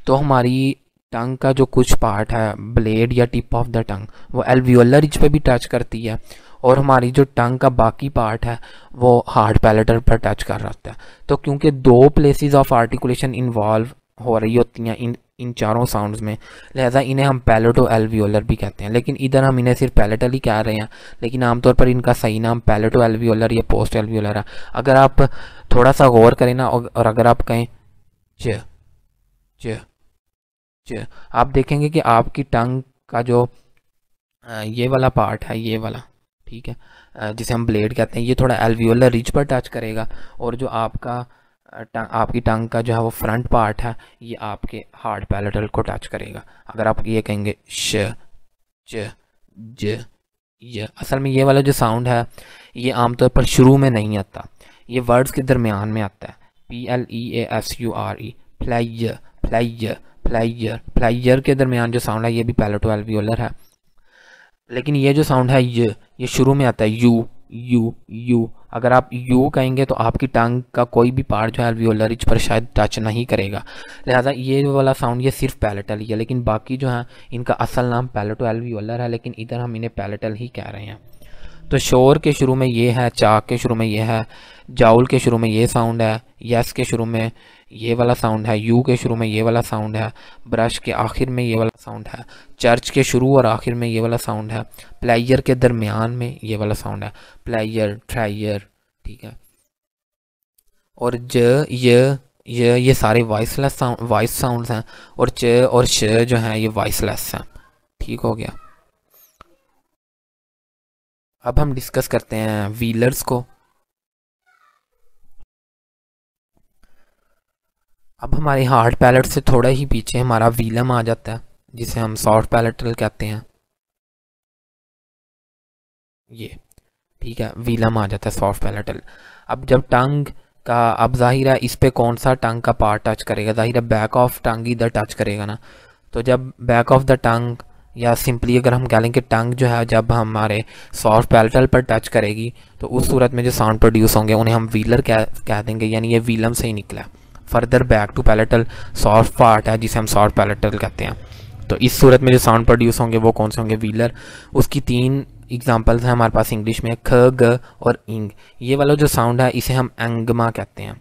तो हमारी टंग का जो कुछ पार्ट है, ब्लेड या टिप ऑफ द टंग, वो एल्वियोलर रिज पे भी टच करती है, और हमारी जो टंग का बाकी पार्ट है वो हार्ड पैलेटर पर टच कर रहा होता है। तो क्योंकि दो प्लेसेस ऑफ आर्टिकुलेशन इन्वॉल्व हो रही होती हैं इन चारों साउंड्स में, लिहाजा इन्हें हम पैलेटो एल्वियोलर भी कहते हैं। लेकिन इधर हम इन्हें सिर्फ पैलेटल ही कह रहे हैं, लेकिन आमतौर पर इनका सही नाम पैलेटो एल्वियोलर या पोस्ट एल्वियोलर है। अगर आप थोड़ा सा गौर करें ना, और अगर आप कहें च च च, आप देखेंगे कि आपकी टंग का जो ये वाला पार्ट है, ये वाला, ठीक है, जिसे हम ब्लेड कहते हैं, ये थोड़ा एल्वियोलर रिज पर टच करेगा, और जो आपकी टंग का जो है वो फ्रंट पार्ट है ये आपके हार्ड पैलेटल को टच करेगा। अगर आप ये कहेंगे श, च, ज, य, असल में ये वाला जो साउंड है ये आमतौर पर शुरू में नहीं आता, ये वर्ड्स के दरमियान में आता है। PLEASURE, फ्लाइयर, फ्लाइयर, फ्लाइयर, फ्लाइयर के दरमियान जो साउंड है ये भी पैलेटो एल्वियोलर है। लेकिन ये जो साउंड है ये शुरू में आता है, यू यू यू। अगर आप यू कहेंगे तो आपकी टंग का कोई भी पार्ट जो है एल्वियोलर रिज पर शायद टच नहीं करेगा, लिहाजा ये वाला साउंड ये सिर्फ पैलेटल ही है। लेकिन बाकी जो है इनका असल नाम पैलेटो एल्वियोलर है, लेकिन इधर हम इन्हें पैलेटल ही कह रहे हैं। तो शोर के शुरू में ये है, चाक के शुरू में ये है, जाउल के शुरू में ये साउंड है, यस के शुरू में ये वाला साउंड है, यू के शुरू में ये वाला साउंड है, ब्रश के आखिर में ये वाला साउंड है, चर्च के शुरू और आखिर में ये वाला साउंड है, प्लेयर के दरमियान में ये वाला साउंड है, प्लेयर, ट्रायर, ठीक है। और ज, ये सारे वॉइसलेस वॉइस साउंड्स हैं, और च और श जो हैं ये वॉइसलेस हैं। ठीक हो गया। अब हम डिस्कस करते हैं व्हीलर्स को। अब हमारे हार्ड पैलेट से थोड़ा ही पीछे हमारा व्हीलम आ जाता है, जिसे हम सॉफ्ट पैलेटल कहते हैं। ये ठीक है, व्हीलम आ जाता है सॉफ्ट पैलेटल। अब जब टंग का, अब जाहिर है इस पे कौन सा टंग का पार्ट टच करेगा, जाहिर है बैक ऑफ टंग इधर टच करेगा ना। तो जब बैक ऑफ द टंग, या सिंपली अगर हम कह लें कि टंग जो है जब हमारे सॉफ्ट पैलेटल पर टच करेगी, तो उस सूरत में जो साउंड प्रोड्यूस होंगे उन्हें हम व्हीलर कह देंगे, यानी ये व्हीलम से ही निकला। Further back to palatal soft part है जिसे हम सॉफ्ट पैलेटल कहते हैं। तो इस सूरत में जो साउंड प्रोड्यूस होंगे वो कौन से होंगे? व्हीलर। उसकी 3 एग्जांपल्स हैं हमारे पास इंग्लिश में, ख, ग और इंग। ये वाला जो साउंड है इसे हम एंगमा कहते हैं।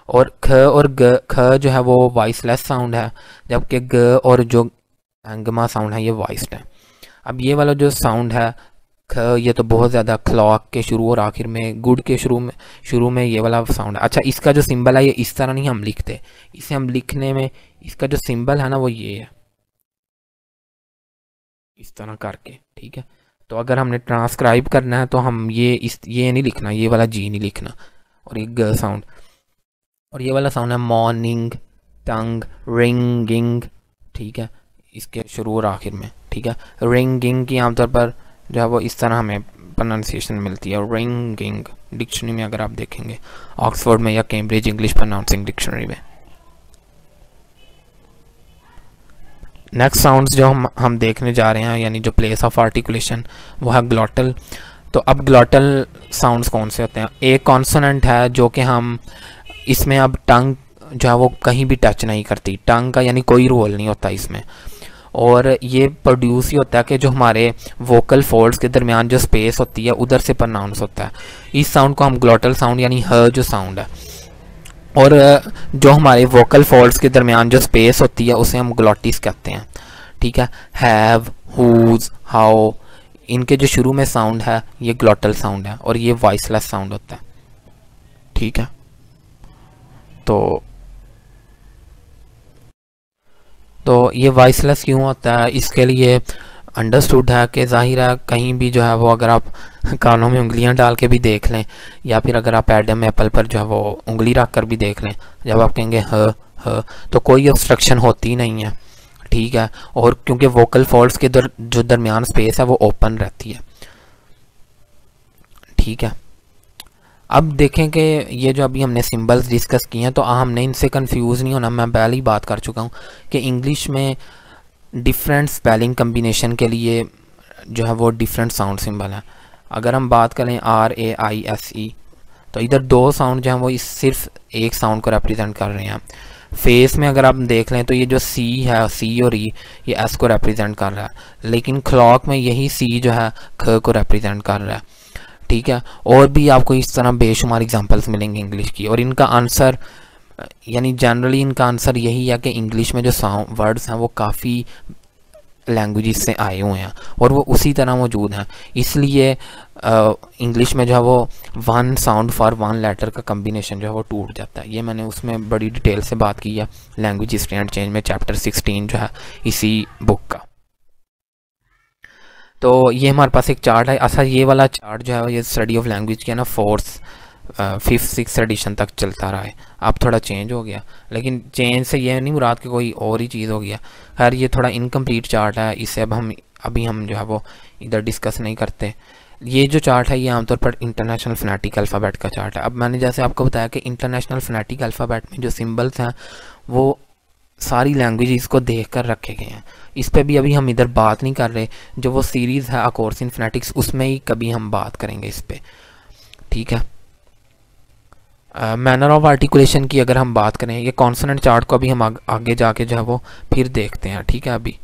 और ख और ग, ख जो है वो वॉइसलेस साउंड है, जबकि ग और जो एंगमा साउंड है ये वॉइस्ड है। अब ये वाला जो साउंड है ख, ये तो बहुत ज़्यादा क्लॉक के शुरू और आखिर में, गुड के शुरू में ये वाला साउंड है। अच्छा, इसका जो सिंबल है ये इस तरह नहीं हम लिखते, इसे हम लिखने में इसका जो सिंबल है ना वो ये है, इस तरह करके, ठीक है। तो अगर हमने ट्रांसक्राइब करना है तो हम ये नहीं लिखना, ये वाला जी नहीं लिखना, और ये ग साउंड। और ये वाला साउंड है मॉर्निंग, टंग, रिंगिंग, ठीक है, इसके शुरू और आखिर में, ठीक है। रिंगिंग की आमतौर पर जो है वो इस तरह हमें प्रोनाउंसिएशन मिलती है, रिंगिंग। डिक्शनरी में अगर आप देखेंगे, ऑक्सफोर्ड में या कैम्ब्रिज इंग्लिश प्रोनाउंसिंग डिक्शनरी में। नेक्स्ट साउंड्स जो हम देखने जा रहे हैं, यानी जो प्लेस ऑफ आर्टिकुलेशन, वो है ग्लॉटल। तो अब ग्लॉटल साउंड्स कौन से होते हैं? एक कॉन्सोनेंट है जो कि हम इसमें, अब टंग जो है वो कहीं भी टच नहीं करती, टंग का यानी कोई रोल नहीं होता इसमें, और ये प्रोड्यूस ही होता है कि जो हमारे वोकल फोल्ड्स के दरमियान जो स्पेस होती है उधर से प्रोनाउंस होता है। इस साउंड को हम ग्लॉटल साउंड यानी ह जो साउंड है, और जो हमारे वोकल फोल्ड्स के दरमियान जो स्पेस होती है उसे हम ग्लॉटिस कहते हैं, ठीक है। हैव, हुज, हाउ, इनके जो शुरू में साउंड है ये ग्लॉटल साउंड है, और ये वॉइसलेस साउंड होता है, ठीक है। तो ये वॉइसलेस क्यों होता है? इसके लिए अंडरस्टूड है कि जाहिर है कहीं भी जो है वो अगर आप कानों में उंगलियां डाल के भी देख लें, या फिर अगर आप एडम एप्पल पर जो है वो उंगली रख कर भी देख लें, जब आप कहेंगे ह तो कोई ऑब्स्ट्रक्शन होती नहीं है, ठीक है। और क्योंकि वोकल फोल्ड्स के जो दरमियान स्पेस है वो ओपन रहती है, ठीक है। अब देखें कि ये जो अभी हमने सिंबल्स डिस्कस किए हैं तो हमने इनसे कंफ्यूज नहीं होना। मैं पहले ही बात कर चुका हूँ कि इंग्लिश में डिफरेंट स्पेलिंग कम्बिनेशन के लिए जो है वो डिफरेंट साउंड सिंबल है। अगर हम बात करें RAISE, तो इधर दो साउंड जो हैं वो इस सिर्फ एक साउंड को रिप्रेजेंट कर रहे हैं। फेस में अगर आप देख लें तो ये जो C है, C और E, ये S को रिप्रेजेंट कर रहा है, लेकिन क्लॉक में यही C जो है ख को रिप्रेजेंट कर रहा है, ठीक है। और भी आपको इस तरह बेशुमार एग्जांपल्स मिलेंगे इंग्लिश की, और इनका आंसर यानी जनरली इनका आंसर यही है कि इंग्लिश में जो साउंड वर्ड्स हैं वो काफ़ी लैंग्वेजेस से आए हुए हैं और वो उसी तरह मौजूद हैं, इसलिए इंग्लिश में जो है वो one sound for one letter का कम्बिनेशन जो है वो टूट जाता है। ये मैंने उसमें बड़ी डिटेल से बात की है लैंग्वेज हिस्ट्री एंड चेंज में, चैप्टर 16 जो है इसी बुक का। तो ये हमारे पास एक चार्ट है। अच्छा, ये वाला चार्ट जो है ये स्टडी ऑफ लैंग्वेज के ना 4th 5th 6th एडिशन तक चलता रहा है। अब थोड़ा चेंज हो गया, लेकिन चेंज से ये नहीं मुराद कि कोई और ही चीज़ हो गया। खैर ये थोड़ा इनकम्प्लीट चार्ट है, इसे अभी हम जो है वो इधर डिस्कस नहीं करते। ये जो चार्ट है ये आमतौर पर इंटरनेशनल फोनेटिक अल्फ़ाबेट का चार्ट है। अब मैंने जैसे आपको बताया कि इंटरनेशनल फोनेटिक अल्फ़ाबेट में जो सिम्बल्स हैं वो सारी लैंग्वेज को देख कर रखे गए हैं। इस पे भी अभी हम इधर बात नहीं कर रहे, जो वो सीरीज़ है अ कोर्स इन फोनेटिक्स उसमें ही कभी हम बात करेंगे इस पे, ठीक है। मैनर ऑफ आर्टिकुलेशन की अगर हम बात करें, ये कॉन्सोनेंट चार्ट को अभी हम आगे जाके जो है वो फिर देखते हैं, ठीक है। अभी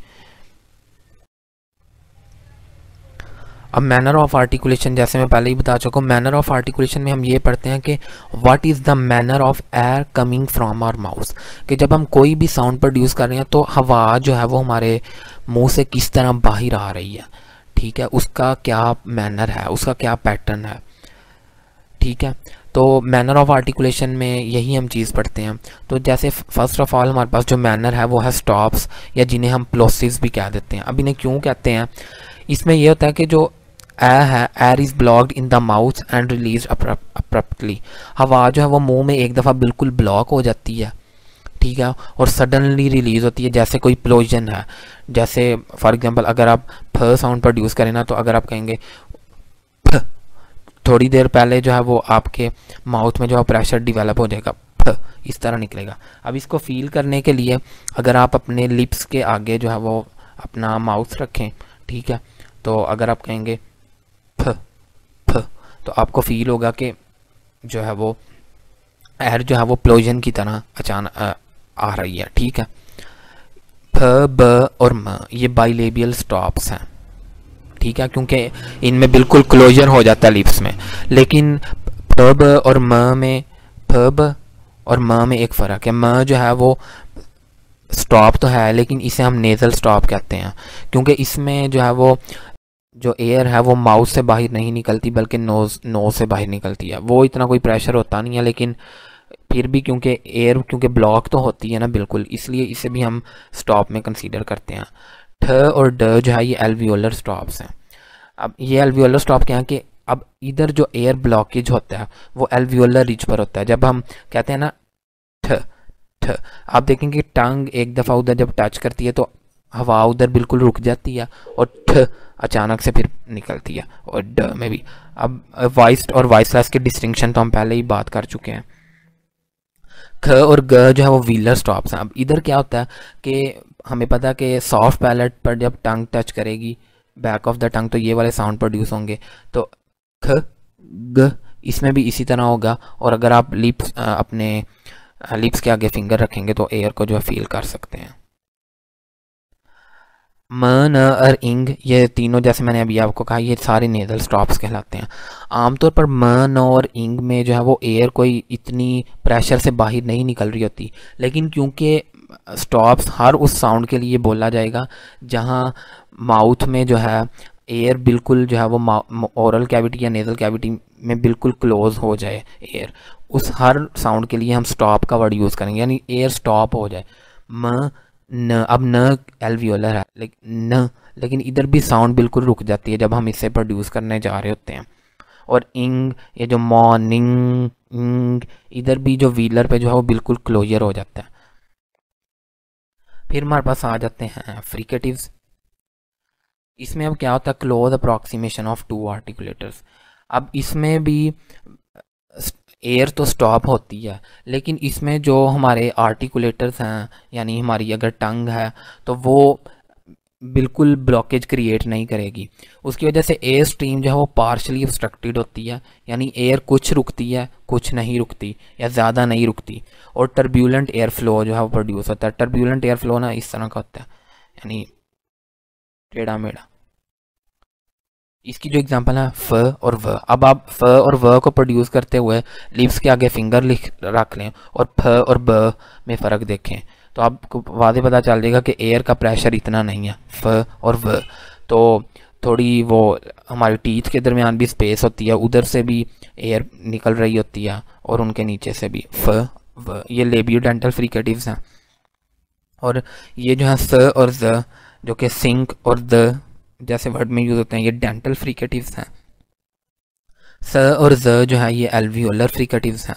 अब मैनर ऑफ आर्टिकुलेशन जैसे मैं पहले ही बता चुका हूँ, मैनर ऑफ आर्टिकुलेशन में हम ये पढ़ते हैं कि what is the manner of air coming from our mouth, कि जब हम कोई भी साउंड प्रोड्यूस कर रहे हैं तो हवा जो है वो हमारे मुंह से किस तरह बाहर आ रही है, ठीक है, उसका क्या मैनर है, उसका क्या पैटर्न है, ठीक है। तो मैनर ऑफ आर्टिकुलेशन में यही हम चीज़ पढ़ते हैं। तो जैसे फर्स्ट ऑफ ऑल हमारे पास जो मैनर है वो है स्टॉप्स, या जिन्हें हम प्लोसिस भी कह देते हैं। अब इन्हें क्यों कहते हैं, इसमें यह होता है कि जो air is blocked in the mouth and release abruptly, हवा जो है वो मुंह में एक दफ़ा बिल्कुल ब्लॉक हो जाती है, ठीक है, और सडनली रिलीज़ होती है, जैसे कोई प्लोजन है। जैसे फॉर एग्जांपल अगर आप फ साउंड प्रोड्यूस करें ना, तो अगर आप कहेंगे फ, थोड़ी देर पहले जो है वो आपके माउथ में जो है प्रेशर डिवेलप हो जाएगा, फ इस तरह निकलेगा। अब इसको फील करने के लिए अगर आप अपने लिप्स के आगे जो है वो अपना माउथ रखें, ठीक है, तो अगर आप कहेंगे फ फ, तो आपको फील होगा कि जो है वो एयर जो है वो प्लोजन की तरह अचानक आ रही है, ठीक है। फ, ब और म ये बाइलेबियल स्टॉप्स हैं, ठीक है, क्योंकि इनमें बिल्कुल क्लोजर हो जाता है लिप्स में। लेकिन फ ब और म में, फ ब और म में एक फ़र्क है। म जो है वो स्टॉप तो है, लेकिन इसे हम नेज़ल स्टॉप कहते हैं, क्योंकि इसमें जो है वो जो एयर है वो माउथ से बाहर नहीं निकलती बल्कि नोज़ से बाहर निकलती है। वो इतना कोई प्रेशर होता नहीं है, लेकिन फिर भी क्योंकि ब्लॉक तो होती है ना बिल्कुल, इसलिए इसे भी हम स्टॉप में कंसीडर करते हैं। ठ और ड जो है ये एल्वियोलर स्टॉप्स हैं। अब ये एल्वियोलर स्टॉप क्या है कि अब इधर जो एयर ब्लॉकेज होता है वो एल्वियोलर रिज पर होता है। जब हम कहते हैं ना ठ ठ, आप देखेंगे टंग एक दफ़ा उधर जब टच करती है तो हवा उधर बिल्कुल रुक जाती है और ठ अचानक से फिर निकलती है, और ड में भी। अब वॉइस्ड और वॉइसलेस के डिस्टिंक्शन तो हम पहले ही बात कर चुके हैं। ख और ग जो है वो व्हीलर स्टॉप्स हैं। अब इधर क्या होता है कि हमें पता है कि सॉफ्ट पैलेट पर जब टंग टच करेगी बैक ऑफ द टंग तो ये वाले साउंड प्रोड्यूस होंगे, तो ख ग इसमें भी इसी तरह होगा। और अगर आप अपने लिप्स के आगे फिंगर रखेंगे तो एयर को जो है फील कर सकते हैं। म, न और इंग ये तीनों जैसे मैंने अभी आपको कहा ये सारे नेज़ल स्टॉप्स कहलाते हैं। आमतौर पर म, न और इंग में जो है वो एयर कोई इतनी प्रेशर से बाहर नहीं निकल रही होती, लेकिन क्योंकि स्टॉप्स हर उस साउंड के लिए बोला जाएगा जहां माउथ में जो है एयर बिल्कुल जो है वो ओरल कैविटी या नेज़ल कैविटी में बिल्कुल क्लोज हो जाए एयर, उस हर साउंड के लिए हम स्टॉप का वर्ड यूज़ करेंगे, यानी एयर स्टॉप हो जाए। म, न, अब न एल्वियोलर है लेकिन इधर भी साउंड बिल्कुल रुक जाती है जब हम इसे प्रोड्यूस करने जा रहे होते हैं। और इंग, ये जो मॉर्निंग इंग, इधर भी जो व्हीलर पे जो है वो बिल्कुल क्लोजर हो जाता है। फिर हमारे पास आ जाते हैं फ्रिकेटिव्स। इसमें अब क्या होता है, close approximation of to articulators. अब इसमें भी एयर तो स्टॉप होती है, लेकिन इसमें जो हमारे आर्टिकुलेटर्स हैं, यानी हमारी अगर टंग है तो वो बिल्कुल ब्लॉकेज क्रिएट नहीं करेगी। उसकी वजह से एयर स्ट्रीम जो है वो पार्शली ऑब्स्ट्रक्टेड होती है, यानी एयर कुछ रुकती है कुछ नहीं रुकती या ज़्यादा नहीं रुकती। और टर्ब्यूलेंट एयर फ्लो जो है वो प्रोड्यूस होता है। टर्ब्यूलेंट एयर फ्लो ना इस तरह का होता है, यानी टेढ़ा मेढ़ा। इसकी जो एग्जांपल है फ और व। अब आप फ और व को प्रोड्यूस करते हुए लिप्स के आगे फिंगर लिख रख लें और फ और ब में फ़र्क देखें तो आपको वाज़े पता चल जाएगा कि एयर का प्रेशर इतना नहीं है फ और व। तो थोड़ी वो हमारी टीथ के दरमियान भी स्पेस होती है, उधर से भी एयर निकल रही होती है और उनके नीचे से भी फ व। ये लेबियोडेंटल फ्रिकेटिव्स हैं। और ये जो है स और ज जो कि सिंक और द जैसे वर्ड में यूज़ होते हैं, ये डेंटल फ्रिकेटिव्स हैं। स और ज जो है ये एल्वियोलर फ्रिकेटिव्स हैं।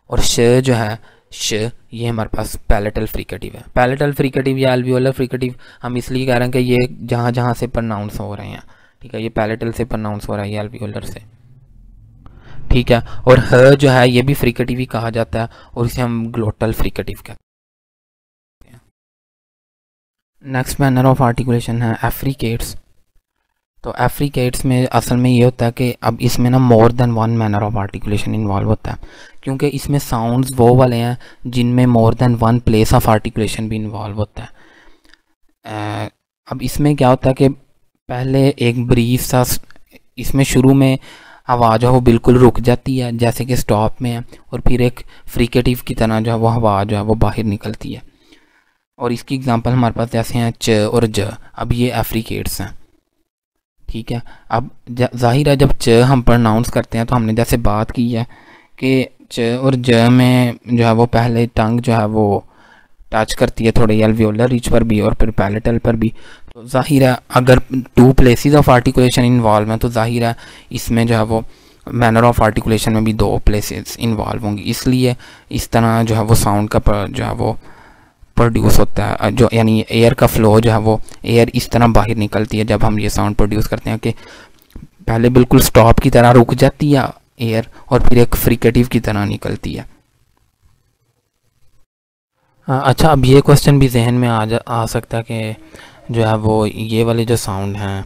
और श जो है श, ये हमारे पास पैलेटल फ्रिकेटिव है। पैलेटल फ्रिकेटिव या एल्वियोलर फ्रिकेटिव हम इसलिए कह रहे हैं कि ये जहाँ जहाँ से प्रोनाउंस हो रहे हैं, ठीक है, ये पैलेटल से प्रोनाउंस हो रहा है, ये एल्वियोलर से, ठीक है। और ह जो है ये भी फ्रिकेटिव ही कहा जाता है और इसे हम ग्लोटल फ्रिकेटिव कहते हैं। नेक्स्ट मैनर ऑफ आर्टिकुलेशन है एफ्रिकेट्स। तो एफ्रिकेट्स में असल में ये होता है कि अब इसमें ना more than one manner of articulation involve होता है, क्योंकि इसमें साउंड्स वो वाले हैं जिनमें more than one place of articulation भी इन्वॉल्व होता है। अब इसमें क्या होता है कि पहले एक ब्रीफ सा, इसमें शुरू में आवाज़ है वो बिल्कुल रुक जाती है जैसे कि स्टॉप में है, और फिर एक फ्रिकेटिव की तरह जो है वो आवाज़ जो है वो बाहर निकलती है। और इसकी एग्जांपल हमारे पास जैसे हैं च और ज। अब ये एफ्रिकेट्स हैं, ठीक है। अब जाहिर है जब च हम प्रोनाउंस करते हैं तो हमने जैसे बात की है कि च और ज में जो है वो पहले टंग जो है वो टच करती है थोड़े एल्वियोलर रिच पर भी और फिर पैलेटल पर भी। तो जाहिर है अगर two places of articulation involve हैं तो जाहिर है इसमें जो है वो मैनर ऑफ आर्टिकुलेशन में भी दो प्लेसेस इन्वॉल्व होंगी, इसलिए इस तरह जो है वो साउंड का जो है वो प्रोड्यूस होता है, जो यानी एयर का फ्लो जो है वो एयर इस तरह बाहर निकलती है जब हम ये साउंड प्रोड्यूस करते हैं कि पहले बिल्कुल स्टॉप की तरह रुक जाती है एयर और फिर एक फ्रिकेटिव की तरह निकलती है। अच्छा, अब ये क्वेश्चन भी जहन में आ सकता है कि जो है वो ये वाले जो साउंड हैं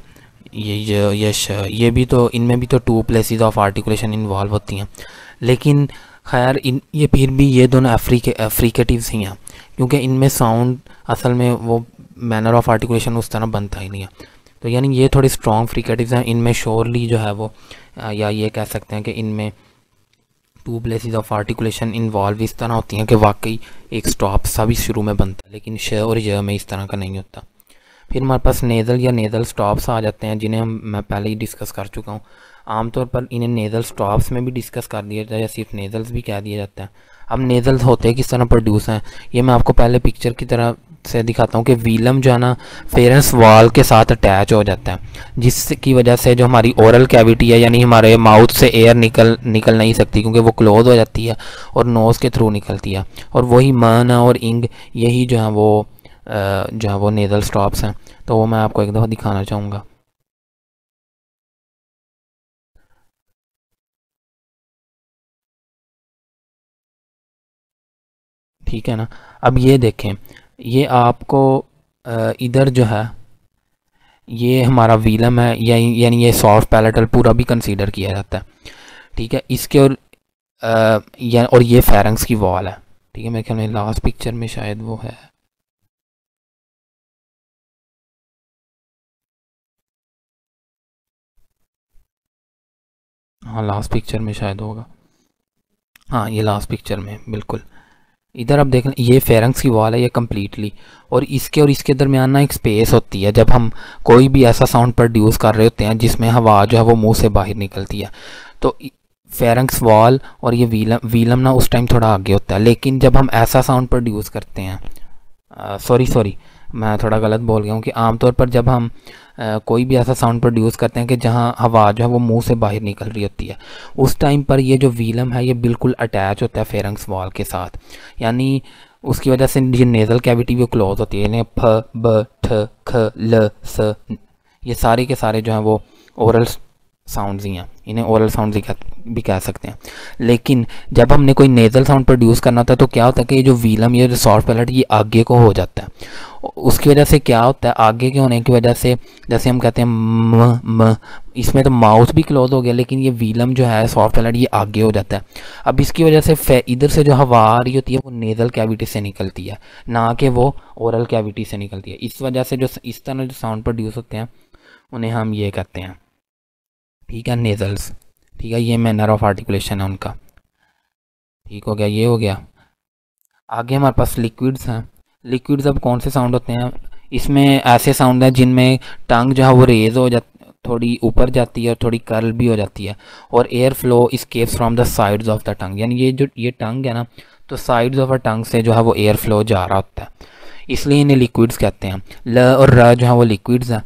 ये श, ये भी तो, इनमें भी तो two places of articulation involve होती हैं, लेकिन खैर ये फिर भी ये दोनों फ्रिकेटिव्स ही हैं, क्योंकि इनमें साउंड असल में वो मैनर ऑफ आर्टिकुलेशन उस तरह बनता ही नहीं है। तो यानी ये थोड़ी स्ट्रॉन्ग फ्रिकेटिव्स हैं, इनमें श्योरली जो है वो या ये कह सकते हैं कि इनमें two places of articulation involve इस तरह होती हैं कि वाकई एक स्टॉप सा भी शुरू में बनता है, लेकिन श और य में इस तरह का नहीं होता। फिर हमारे पास नेज़ल या नेज़ल स्टॉप्स आ जाते हैं, जिन्हें मैं पहले ही डिस्कस कर चुका हूँ। आमतौर पर इन्हें नेज़ल स्टॉप्स में भी डिस्कस कर दिया जाता है या सिर्फ नेज़ल्स भी कह दिया जाता है। अब नेज़ल्स होते किस तरह प्रोड्यूस हैं, ये मैं आपको पहले पिक्चर की तरह से दिखाता हूँ कि वीलम जो है ना फेरेंस वॉल के साथ अटैच हो जाता है, जिसकी वजह से जो हमारी ओरल कैविटी है, यानी हमारे माउथ से एयर निकल नहीं सकती क्योंकि वो क्लोज हो जाती है और नोज़ के थ्रू निकलती है। और वही मन और इंग, यही जो है वो नेज़ल स्टॉप्स हैं। तो वो मैं आपको एक दफ़ा दिखाना चाहूँगा। ठीक है ना। अब ये देखें, ये आपको इधर जो है ये हमारा वीलम है, यानी ये सॉफ्ट पैलेटल पूरा भी कंसीडर किया जाता है, ठीक है। इसके और ये फेरेंक्स की वॉल है, ठीक है। मेरे ख्याल में लास्ट पिक्चर में शायद वो है, हाँ लास्ट पिक्चर में शायद होगा, हाँ ये लास्ट पिक्चर में बिल्कुल। इधर आप देख लें, ये फेरेंक्स की वॉल है ये कम्प्लीटली, और इसके दरमियान ना एक स्पेस होती है जब हम कोई भी ऐसा साउंड प्रोड्यूस कर रहे होते हैं जिसमें हवा जो है वो मुंह से बाहर निकलती है। तो फेरेंक्स वॉल और ये वीलम ना उस टाइम थोड़ा आगे होता है, लेकिन जब हम ऐसा साउंड प्रोड्यूस करते हैं सॉरी मैं थोड़ा गलत बोल गया हूँ कि आमतौर पर जब हम कोई भी ऐसा साउंड प्रोड्यूस करते हैं कि जहाँ हवा जो है वो मुंह से बाहर निकल रही होती है, उस टाइम पर ये जो वीलम है ये बिल्कुल अटैच होता है फेरेंक्स वॉल के साथ, यानी उसकी वजह से ये नेज़ल कैविटी भी क्लोज होती है, यानी फ ब ठ ख ल स, ये सारे के सारे जो हैं वो ओरल साउंड्स ही हैं, इन्हें ओरल साउंड्स भी कह सकते हैं। लेकिन जब हमने कोई नेज़ल साउंड प्रोड्यूस करना होता है तो क्या होता है कि ये जो वीलम, ये जो सॉफ्ट पैलेट, ये आगे को हो जाता है। उसकी वजह से क्या होता है, आगे के होने की वजह से जैसे हम कहते हैं म, इसमें तो माउथ भी क्लोज हो गया, लेकिन ये वीलम जो है सॉफ्ट पैलेट ये आगे हो जाता है। अब इसकी वजह से इधर से जो हवा आ रही होती है वो नेज़ल कैविटी से निकलती है, ना कि वो ओरल कैविटी से निकलती है। इस वजह से जो इस तरह जो साउंड प्रोड्यूस होते हैं उन्हें हम ये कहते हैं, ठीक है, नेज़ल्स। ठीक है, ये मैनर ऑफ आर्टिकुलेशन है उनका। ठीक हो गया, ये हो गया। आगे हमारे पास लिक्विड्स हैं। लिक्विड्स अब कौन से साउंड होते हैं, इसमें ऐसे साउंड हैं जिनमें टंग जो है वो रेज हो जाती, थोड़ी ऊपर जाती है और थोड़ी कर्ल भी हो जाती है, और air flow escapes from the sides of the tongue, यानी ये टंग है ना, तो साइड्स ऑफ अ टंग से जो है वो एयर फ्लो जा रहा होता है, इसलिए इन्हें लिक्विड्स कहते हैं। ल और र जो है वो लिक्विड्स हैं,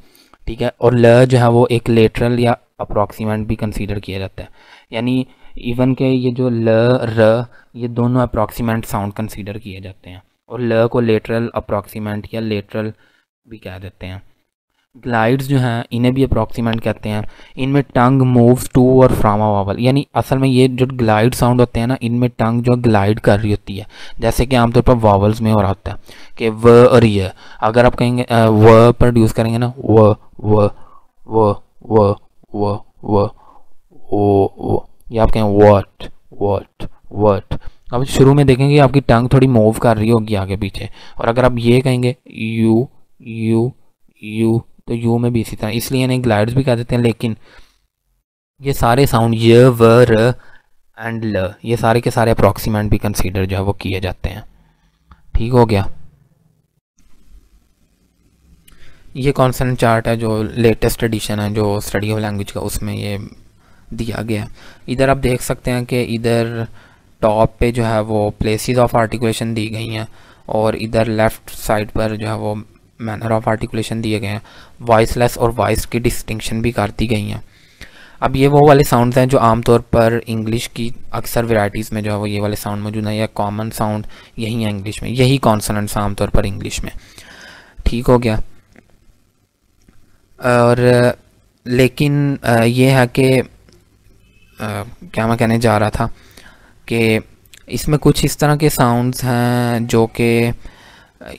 ठीक है, और ल जो है वो एक लेटरल या अप्रॉक्सीमेंट भी कंसीडर किया जाता है, यानी इवन के ये जो ल र ये दोनों अप्रॉक्सीमेंट साउंड कंसीडर किए जाते हैं, और ल को लेटरल अप्रॉक्सीमेंट या लेटरल भी कह देते हैं। ग्लाइड्स जो हैं इन्हें भी अप्रॉक्सीमेंट कहते हैं। इनमें टंग मूव्स टू और फ्रॉम अ वावल, यानी असल में ये जो ग्लाइड साउंड होते हैं ना, इनमें टंग जो ग्लाइड कर रही होती है, जैसे कि आमतौर पर वावल्स में हो रहा होता है कि व और य। अगर आप कहेंगे व प्रोड्यूस करेंगे ना, व व व व व व ओ, या आप कहें वट वट वट। अब शुरू में देखेंगे आपकी टंग थोड़ी मूव कर रही होगी आगे पीछे, और अगर आप ये कहेंगे यू यू यू, तो यू में भी इसी तरह, इसलिए इन्हें ग्लाइड्स भी कह देते हैं। लेकिन ये सारे साउंड य व र एंड ल, ये सारे के सारे अप्रॉक्सीमेंट भी कंसीडर जो है वो किए जाते हैं। ठीक हो गया। ये कॉन्सोनेंट चार्ट है जो लेटेस्ट एडिशन है जो स्टडी ऑफ लैंग्वेज का, उसमें ये दिया गया। इधर आप देख सकते हैं कि इधर टॉप पे जो है वो प्लेसेस ऑफ आर्टिकुलेशन दी गई हैं, और इधर लेफ़्ट साइड पर जो है वो मैनर ऑफ आर्टिकुलेशन दिए गए हैं। वॉइसलेस और वॉइस की डिस्टिंक्शन भी कर दी गई हैं। अब ये वो वाले साउंड्स हैं जो आमतौर पर इंग्लिश की अक्सर वैराइटीज़ में जो है वो ये वाले साउंड मौजूद हैं, या कॉमन साउंड यही है इंग्लिश में, यही कॉन्सोनेंट्स आमतौर पर इंग्लिश में। ठीक हो गया। और लेकिन ये है कि क्या मैं कहने जा रहा था कि इसमें कुछ इस तरह के साउंड्स हैं जो कि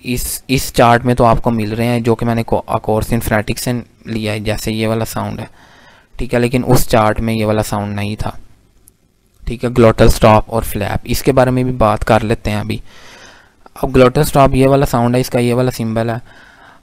इस चार्ट में तो आपको मिल रहे हैं, जो कि मैंने कोर्स इन फोनेटिक्स से लिया है, जैसे ये वाला साउंड है, ठीक है, लेकिन उस चार्ट में ये वाला साउंड नहीं था। ठीक है, ग्लोटल स्टॉप और फ्लैप, इसके बारे में भी बात कर लेते हैं अभी। अब ग्लोटल स्टॉप ये वाला साउंड है, इसका ये वाला सिंबल है।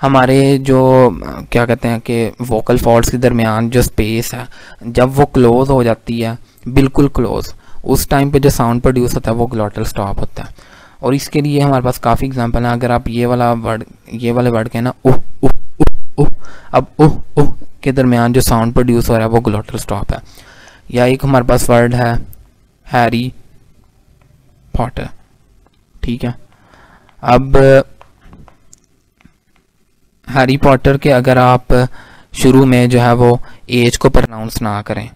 हमारे जो क्या कहते हैं कि वोकल फॉल्ड्स के दरमियान जो स्पेस है, जब वो क्लोज हो जाती है बिल्कुल क्लोज, उस टाइम पे जो साउंड प्रोड्यूस होता है वो ग्लोटल स्टॉप होता है। और इसके लिए हमारे पास काफ़ी एग्जांपल हैं। अगर आप ये वाले वर्ड के ना उह उह उह उह, अब उह उह के दरमियान जो साउंड प्रोड्यूस हो रहा है वो ग्लोटल स्टॉप है। या एक हमारे पास वर्ड है हैरी पॉटर, ठीक है। अब हैरी पॉटर के अगर आप शुरू में जो है वो एज को प्रोनाउंस ना करें,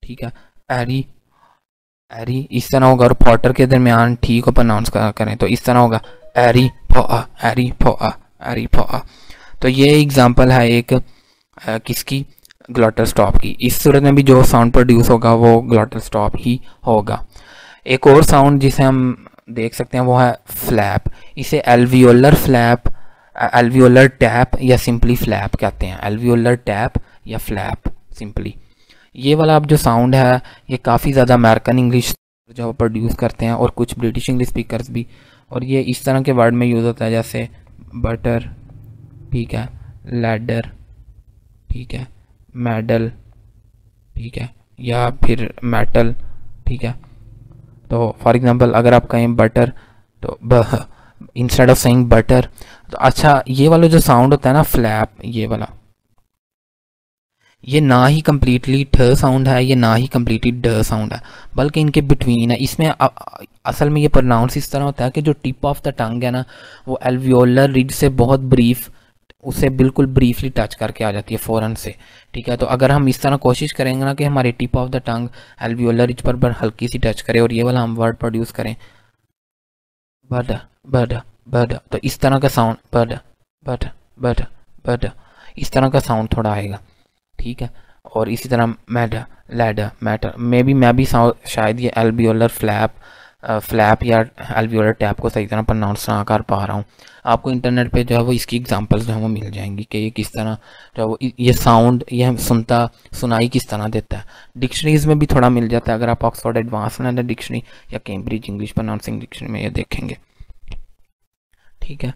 ठीक है, हैरी हैरी इस तरह होगा, और पॉटर के दरमियान टी को प्रोनाउंस करें तो इस तरह होगा हैरी पोआ हैरी पोआ हैरी पोआ। तो ये एग्जांपल है एक किसकी, ग्लोटल स्टॉप की। इस सूरत में भी जो साउंड प्रोड्यूस होगा वो ग्लोटल स्टॉप ही होगा। एक और साउंड जिसे हम देख सकते हैं वो है फ्लैप। इसे एल्वियोलर फ्लैप, एल्वियोलर टैप या सिंपली फ्लैप कहते हैं। एल्वियोलर टैप या फ्लैप सिंपली। ये वाला अब जो साउंड है ये काफ़ी ज़्यादा अमेरिकन इंग्लिश जो प्रोड्यूस करते हैं, और कुछ ब्रिटिश इंग्लिश स्पीकर्स भी। और ये इस तरह के वर्ड में यूज़ होता है जैसे बटर, ठीक है, लैडर, ठीक है, मेडल, ठीक है, या फिर मेटल, ठीक है। तो फॉर एग्जांपल अगर आप कहें बटर तो ब, इंस्टेड ऑफ सेइंग बटर। तो अच्छा, ये वाला जो साउंड होता है ना फ्लैप, ये वाला, ये ना ही कम्प्लीटली ठ साउंड है, ये ना ही कम्प्लीटली ड साउंड है, बल्कि इनके बिटवीन है। इसमें असल में ये प्रोनाउंस इस तरह होता है कि जो टिप ऑफ द टंग है ना, वो एल्वियोलर रिज से बहुत ब्रीफ, उसे बिल्कुल ब्रीफली टच करके आ जाती है फ़ौरन से। ठीक है, तो अगर हम इस तरह कोशिश करेंगे ना कि हमारे tip of the tongue alveolar ridge पर हल्की सी टच करे और ये वाला हम वर्ड प्रोड्यूस करें बड बड बड, तो इस तरह का साउंड बड बड बड बड, इस तरह का साउंड थोड़ा आएगा। ठीक है, और इसी तरह मैडा लैडा मैटर में भी मैं भी शायद ये एल्वियोलर फ्लैप या एल्वियोलर टैप को सही तरह प्रोनाउंस ना कर पा रहा हूँ। आपको इंटरनेट पे जो है वो इसकी एग्जांपल्स जो है वो मिल जाएंगी कि ये किस तरह जो है वो ये साउंड ये हम सुनाई किस तरह देता है। डिक्शनरीज में भी थोड़ा मिल जाता है, अगर आप ऑक्सफोर्ड एडवांस लैंग्वेज डिक्शनरी या कैम्ब्रिज इंग्लिश प्रोनाउंसिंग डिक्शनरी में ये देखेंगे। ठीक है,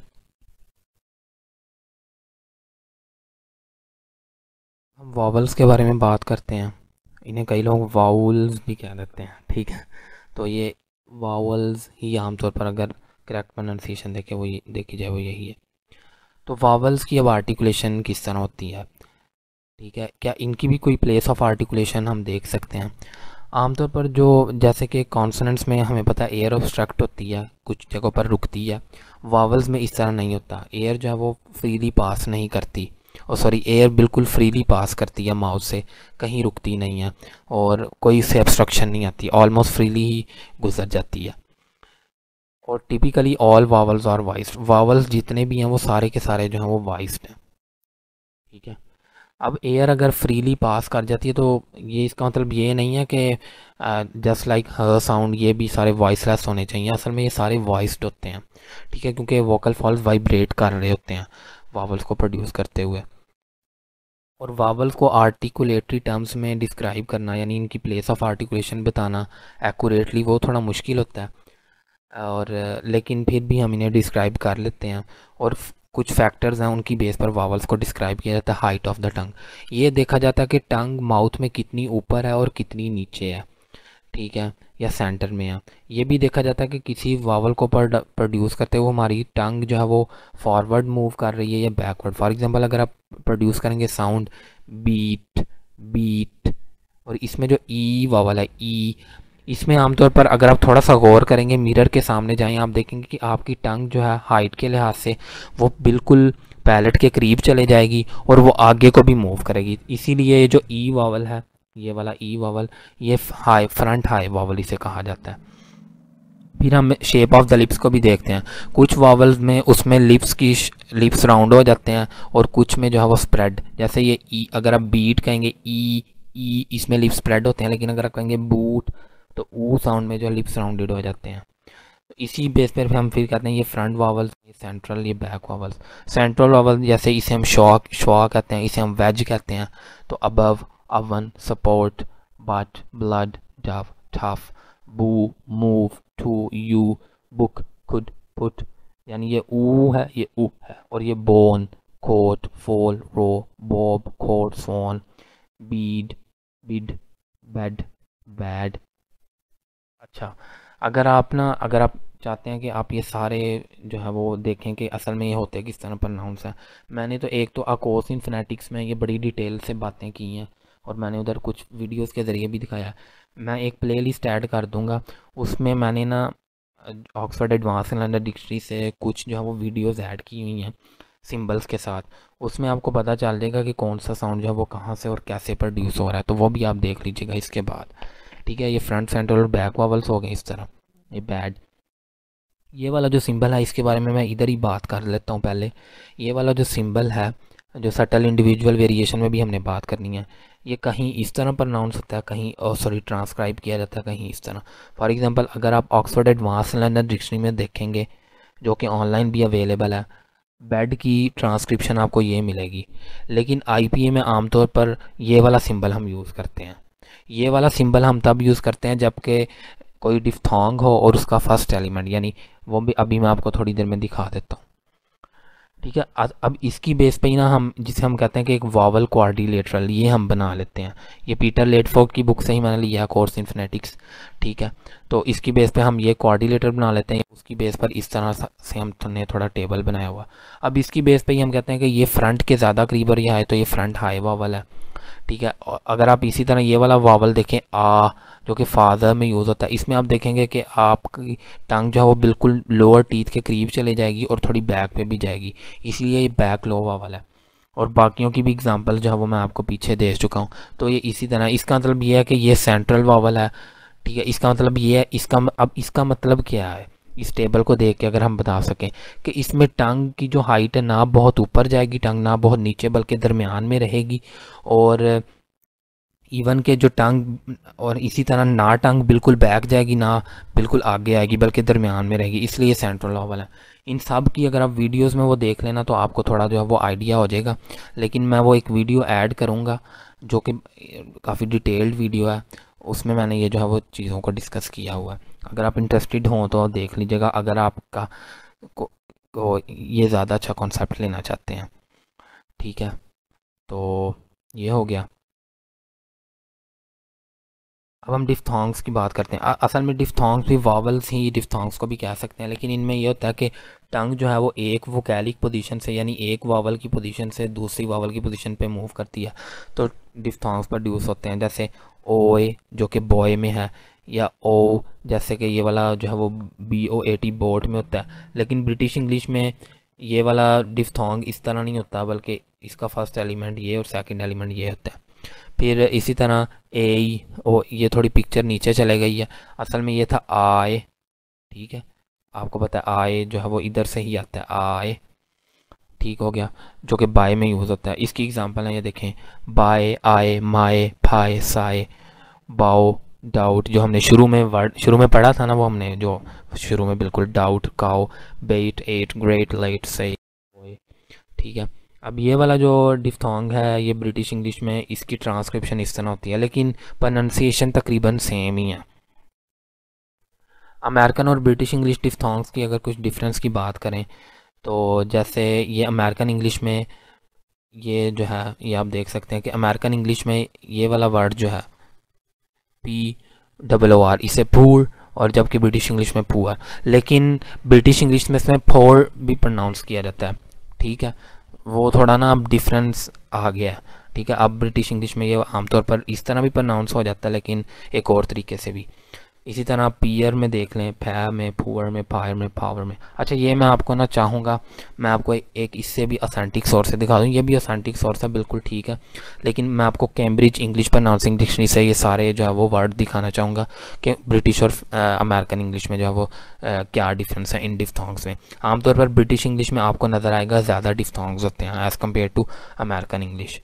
हम वॉवल्स के बारे में बात करते हैं। इन्हें कई लोग वाउल्स भी कह देते हैं। ठीक है, तो ये वावल्स ही आमतौर पर अगर करेक्ट प्रोनाउंसिएशन देखी जाए वो यही है। तो वावल्स की अब आर्टिकुलेशन किस तरह होती है, ठीक है, क्या इनकी भी कोई प्लेस ऑफ आर्टिकुलेशन हम देख सकते हैं। आमतौर पर जो जैसे कि कॉन्सोनेंट्स में हमें पता है एयर ऑब्स्ट्रक्ट होती है, कुछ जगहों पर रुकती है। वावल्स में इस तरह नहीं होता, एयर जो है वो फ्रीली पास नहीं करती, और सॉरी एयर बिल्कुल फ्रीली पास करती है माउथ से, कहीं रुकती नहीं है और कोई से ऑब्स्ट्रक्शन नहीं आती, ऑलमोस्ट फ्रीली ही गुजर जाती है। और टिपिकली ऑल वावल्स और वॉइस्ड, वावल्स जितने भी हैं वो सारे के सारे जो हैं वो वॉइस्ड हैं। ठीक है, अब एयर अगर फ्रीली पास कर जाती है तो ये इसका मतलब ये नहीं है कि जस्ट लाइक ह साउंड ये भी सारे वॉइसलेस होने चाहिए, असल में ये सारे वॉइस्ड होते हैं। ठीक है, क्योंकि वोकल फॉल्स वाइब्रेट कर रहे होते हैं वावल्स को प्रोड्यूस करते हुए। और वावल्स को आर्टिकुलेटरी टर्म्स में डिस्क्राइब करना यानी इनकी प्लेस ऑफ आर्टिकुलेशन बताना एक्यूरेटली वो थोड़ा मुश्किल होता है, और लेकिन फिर भी हम इन्हें डिस्क्राइब कर लेते हैं। और कुछ फैक्टर्स हैं उनकी बेस पर वावल्स को डिस्क्राइब किया जाता है। हाइट ऑफ द टंग, ये देखा जाता है कि टंग माउथ में कितनी ऊपर है और कितनी नीचे है, ठीक है, या सेंटर में है। ये भी देखा जाता है कि किसी वावल को प्रोड्यूस करते हुए हमारी टंग जो है वो फॉरवर्ड मूव कर रही है या बैकवर्ड। फॉर एग्जांपल अगर आप प्रोड्यूस करेंगे साउंड बीट बीट, और इसमें जो ई वावल है ई, इसमें आमतौर पर अगर आप थोड़ा सा गौर करेंगे, मिरर के सामने जाएं, आप देखेंगे कि आपकी टंग जो है हाइट के लिहाज से वो बिल्कुल पैलेट के करीब चले जाएगी और वो आगे को भी मूव करेगी। इसीलिए ये जो ई वावल है, ये वाला ई वावल, ये हाई फ्रंट हाई वावल इसे कहा जाता है। फिर हम शेप ऑफ द लिप्स को भी देखते हैं। कुछ वावल्स में उसमें लिप्स राउंड हो जाते हैं और कुछ में जो है वो स्प्रेड, जैसे ये ई, अगर आप बीट कहेंगे ई ई, इसमें लिप्स स्प्रेड होते हैं, लेकिन अगर आप कहेंगे बूट तो ऊ साउंड में जो लिप्स राउंडेड हो जाते हैं। तो इसी बेस पर हम फिर कहते हैं ये फ्रंट वावल्स, ये सेंट्रल, ये बैक वावल्स। सेंट्रल वावल जैसे इसे हम शॉ कहते हैं, इसे हम वेज कहते हैं। तो above, oven, support, but, blood, dove, tough, boo, move, to, you, book, could, put, यानी ये ऊ है, ये ऊ है। और ये बोन, कोट, फोल, रो, बॉब, कोट, सोन, बीड, बिड, बेड, बैड। अच्छा, अगर आप चाहते हैं कि आप ये सारे जो है वो देखें कि असल में ये होते किस तरह प्रोनाउंस हैं, मैंने तो एक तो अकोसिन फिनेटिक्स में ये बड़ी डिटेल से बातें की हैं और मैंने उधर कुछ वीडियोस के ज़रिए भी दिखाया है। मैं एक प्लेलिस्ट ऐड कर दूंगा, उसमें मैंने ना ऑक्सफोर्ड एडवांस लैंग्वेज डिक्शनरी से कुछ जो है वो वीडियोस ऐड की हुई हैं सिंबल्स के साथ। उसमें आपको पता चल जाएगा कि कौन सा साउंड जो है वो कहाँ से और कैसे प्रोड्यूस हो रहा है, तो वो भी आप देख लीजिएगा इसके बाद। ठीक है, ये फ्रंट, सेंट्रल और बैक वावल्स हो गए इस तरह। ये बैड, ये वाला जो सिंबल है इसके बारे में मैं इधर ही बात कर लेता हूँ पहले। ये वाला जो सिंबल है, जो सटल इंडिविजुअल वेरिएशन में भी हमने बात करनी है, ये कहीं इस तरह प्रोनाउंस होता है, कहीं सॉरी ट्रांसक्राइब किया जाता है कहीं इस तरह। फॉर एग्जांपल अगर आप ऑक्सफोर्ड एडवांस लैंग्वेज डिक्शनरी में देखेंगे, जो कि ऑनलाइन भी अवेलेबल है, बेड की ट्रांसक्रिप्शन आपको ये मिलेगी, लेकिन आईपीए में आमतौर पर ये वाला सिंबल हम यूज़ करते हैं। ये वाला सिंबल हम तब यूज़ करते हैं जबकि कोई डिफ्थोंग हो और उसका फर्स्ट एलिमेंट, यानी वो भी अभी मैं आपको थोड़ी देर में दिखा देता हूँ। ठीक है, अब इसकी बेस पे ही ना हम जिसे हम कहते हैं कि एक वावल क्वाड्रिलेटरल, ये हम बना लेते हैं। ये पीटर लेडफोर्ड की बुक से ही मैंने लिया है, कोर्स इन फोनेटिक्स। ठीक है, तो इसकी बेस पे हम ये क्वाड्रिलेटरल बना लेते हैं। उसकी बेस पर इस तरह से हमने थोड़ा टेबल बनाया हुआ। अब इसकी बेस पे ही हम कहते हैं कि ये फ्रंट के ज़्यादा करीब और ये है, तो ये फ्रंट हाई वावल है। ठीक है। अगर आप इसी तरह ये वाला वावल देखें आ, जो कि फादर में यूज़ होता है, इसमें आप देखेंगे कि आपकी टंग जो है वो बिल्कुल लोअर टीथ के करीब चले जाएगी और थोड़ी बैक पे भी जाएगी, इसलिए ये बैक लो वावल है। और बाकियों की भी एग्जांपल जो है वो मैं आपको पीछे दे चुका हूँ। तो ये इसी तरह, इसका मतलब ये है कि ये सेंट्रल वावल है, ठीक है। इसका मतलब ये है, अब इसका मतलब क्या है, इस टेबल को देख के अगर हम बता सकें कि इसमें टंग की जो हाइट है ना बहुत ऊपर जाएगी टंग, ना बहुत नीचे, बल्कि दरमियान में रहेगी। और इवन के जो टंग, और इसी तरह ना टंग बिल्कुल बैक जाएगी ना बिल्कुल आगे आएगी, बल्कि दरमियान में रहेगी, इसलिए सेंट्रल वावल है। इन सब की अगर आप वीडियोस में वो देख लेना तो आपको थोड़ा जो है वो आइडिया हो जाएगा। लेकिन मैं वो एक वीडियो ऐड करूँगा जो कि काफ़ी डिटेल्ड वीडियो है, उसमें मैंने ये जो है वो चीज़ों को डिस्कस किया हुआ है। अगर आप इंटरेस्टेड हों तो देख लीजिएगा, अगर आपका को ये ज़्यादा अच्छा कॉन्सेप्ट लेना चाहते हैं, ठीक है। तो ये हो गया। अब हम डिफ्थोंग्स की बात करते हैं। असल में डिफ्थोंग्स भी वावल्स ही डिफ्थोंग्स को भी कह सकते हैं, लेकिन इनमें ये होता है कि टंग जो है वो एक वोकैलिक पोजीशन से, यानी एक वावल की पोजीशन से दूसरी वावल की पोजीशन पे मूव करती है, तो डिफ्थोंग्स प्रोड्यूस होते हैं। जैसे ओए जो कि बॉय में है, या ओ जैसे कि ये वाला जो है वो BOAT बोट में होता है। लेकिन ब्रिटिश इंग्लिश में ये वाला डिफ्थोंग इस तरह नहीं होता, बल्कि इसका फर्स्ट एलिमेंट ये और सेकंड एलिमेंट ये होता है। फिर इसी तरह ए ओ, ये थोड़ी पिक्चर नीचे चले गई है, असल में ये था आए, ठीक है। आपको पता है आए जो है वो इधर से ही आता है, आए, ठीक हो गया, जो कि बाय में यूज़ होता है। इसकी एग्जांपल है, ये देखें, बाय, आए, माए, फाए, साए, बाओ, डाउट, जो हमने शुरू में पढ़ा था ना, वो हमने जो शुरू में बिल्कुल, डाउट, काओ, बेट, एट, ग्रेट, लेट, से, ठीक है। अब ये वाला जो डिफ्थोंग है ये ब्रिटिश इंग्लिश में इसकी ट्रांसक्रिप्शन इस तरह होती है, लेकिन प्रोनाउंसिएशन तकरीबन सेम ही है। अमेरिकन और ब्रिटिश इंग्लिश डिफ्थोंग्स की अगर कुछ डिफरेंस की बात करें तो जैसे ये अमेरिकन इंग्लिश में ये जो है, ये आप देख सकते हैं कि अमेरिकन इंग्लिश में ये वाला वर्ड जो है POOR, इसे पूर, और जबकि ब्रिटिश इंग्लिश में पुअर। लेकिन ब्रिटिश इंग्लिश में इसमें फोर भी प्रोनाउंस किया जाता है, ठीक है। वो थोड़ा ना अब डिफरेंस आ गया है, ठीक है। अब ब्रिटिश इंग्लिश में ये आमतौर पर इस तरह भी प्रोनाउंस हो जाता है, लेकिन एक और तरीके से भी। इसी तरह आप पीयर में देख लें, फै में, पुअर में, फायर में, पावर में। अच्छा, ये मैं आपको ना चाहूँगा मैं आपको एक इससे भी ऑथेंटिक सोर्स से दिखा दूँ। ये भी ऑथेंटिक सोर्स है, बिल्कुल ठीक है, लेकिन मैं आपको कैम्ब्रिज इंग्लिश प्रोनाउंसिंग डिक्शनरी से ये सारे जो है वो वर्ड दिखाना चाहूँगा कि ब्रिटिश और अमेरिकन इंग्लिश में जो है वो क्या डिफरेंस है इन डिफ्थोंग्स में। आमतौर पर ब्रिटिश इंग्लिश में आपको नज़र आएगा ज़्यादा डिफ्थोंग्स होते हैं as compare to American English.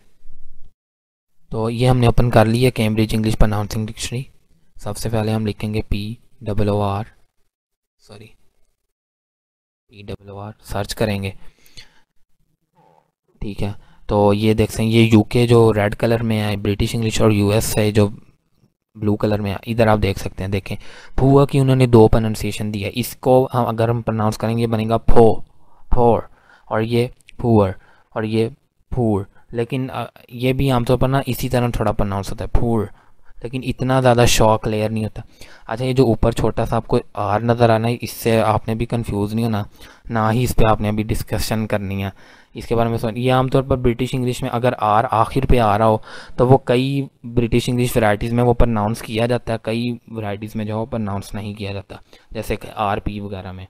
तो ये हमने ओपन कर लिया कैम्ब्रिज इंग्लिश प्रोनाउंसिंग डिक्शनरी। सबसे पहले हम लिखेंगे POOR, सर्च करेंगे, ठीक है। तो ये देख सकते हैं, ये UK जो रेड कलर में है ब्रिटिश इंग्लिश, और US है जो ब्लू कलर में है। इधर आप देख सकते हैं, देखें पुअर की उन्होंने दो प्रोनाउंसिएशन दी है। इसको हम अगर हम प्रोनाउंस करेंगे बनेगा फोर, और ये पुअर, और ये पूर। लेकिन ये भी आमतौर पर ना इसी तरह थोड़ा प्रोनाउंस होता है, पूर, लेकिन इतना ज़्यादा शॉक लेयर नहीं होता। अच्छा, ये जो ऊपर छोटा सा आपको आर नज़र आना है, इससे आपने भी कंफ्यूज नहीं होना, ना ही इस पर आपने अभी डिस्कशन करनी है इसके बारे में। सोच, ये आमतौर पर ब्रिटिश इंग्लिश में अगर आर आखिर पे आ रहा हो तो वो कई ब्रिटिश इंग्लिश वैराइटीज़ में वो प्रोनाउंस किया जाता है, कई वैराइटीज़ में जो है प्रोनाउंस नहीं किया जाता, जैसे कि RP वगैरह में।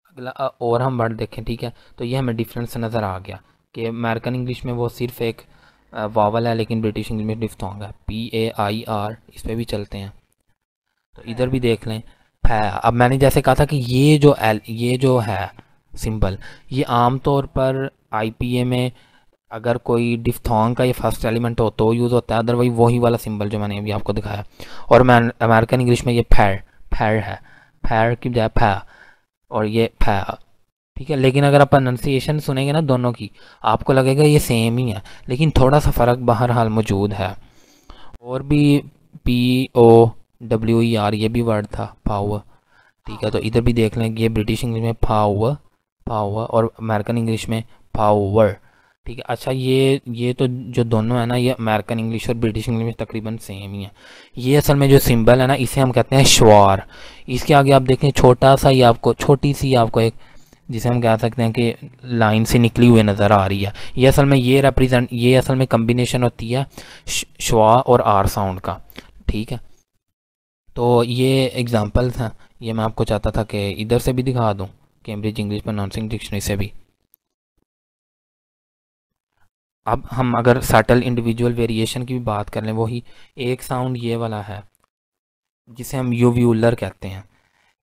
अगला और हम वर्ड देखें, ठीक है, तो ये हमें डिफरेंस नज़र आ गया कि अमेरिकन इंग्लिश में वो सिर्फ एक वावल है, लेकिन ब्रिटिश इंग्लिश में डिफ्थोंग है, PAIR। इस पर भी चलते हैं, तो इधर भी देख लें फै। अब मैंने जैसे कहा था कि ये जो है सिंबल, ये आम तौर पर IPA में अगर कोई डिफ्थोंग का ये फर्स्ट एलिमेंट हो तो यूज़ होता है, अदरवाइज वही वाला सिंबल जो मैंने अभी आपको दिखाया। और मैं अमेरिकन इंग्लिश में ये फैर है, फैर की बजाय फै, और ये फै, ठीक है। लेकिन अगर आप प्रोनाउंसिएशन सुनेंगे ना दोनों की, आपको लगेगा ये सेम ही है, लेकिन थोड़ा सा फ़र्क बहरहाल मौजूद है। और भी POWER, ये भी वर्ड था, पावर, ठीक है। तो इधर भी देख लें, ये ब्रिटिश इंग्लिश में पावर, और अमेरिकन इंग्लिश में पावर, ठीक है। अच्छा, ये तो जो दोनों है ना, ये अमेरिकन इंग्लिश और ब्रिटिश इंग्लिश में तकरीबन सेम ही है। ये असल में जो सिंबल है ना, इसे हम कहते हैं श्वार। इसके आगे आप देखें छोटी सी आपको एक जिसे हम कह सकते हैं कि लाइन से निकली हुई नज़र आ रही है। ये असल में ये असल में कम्बिनेशन होती है श्वा और आर साउंड का। ठीक है, तो ये एग्जांपल्स हैं। ये मैं आपको चाहता था कि इधर से भी दिखा दूं, कैम्ब्रिज इंग्लिश प्रोनाउंसिंग डिक्शनरी से भी। अब हम अगर सटल इंडिविजुअल वेरिएशन की भी बात कर लें, वही एक साउंड ये वाला है जिसे हम यूव्यूलर कहते हैं।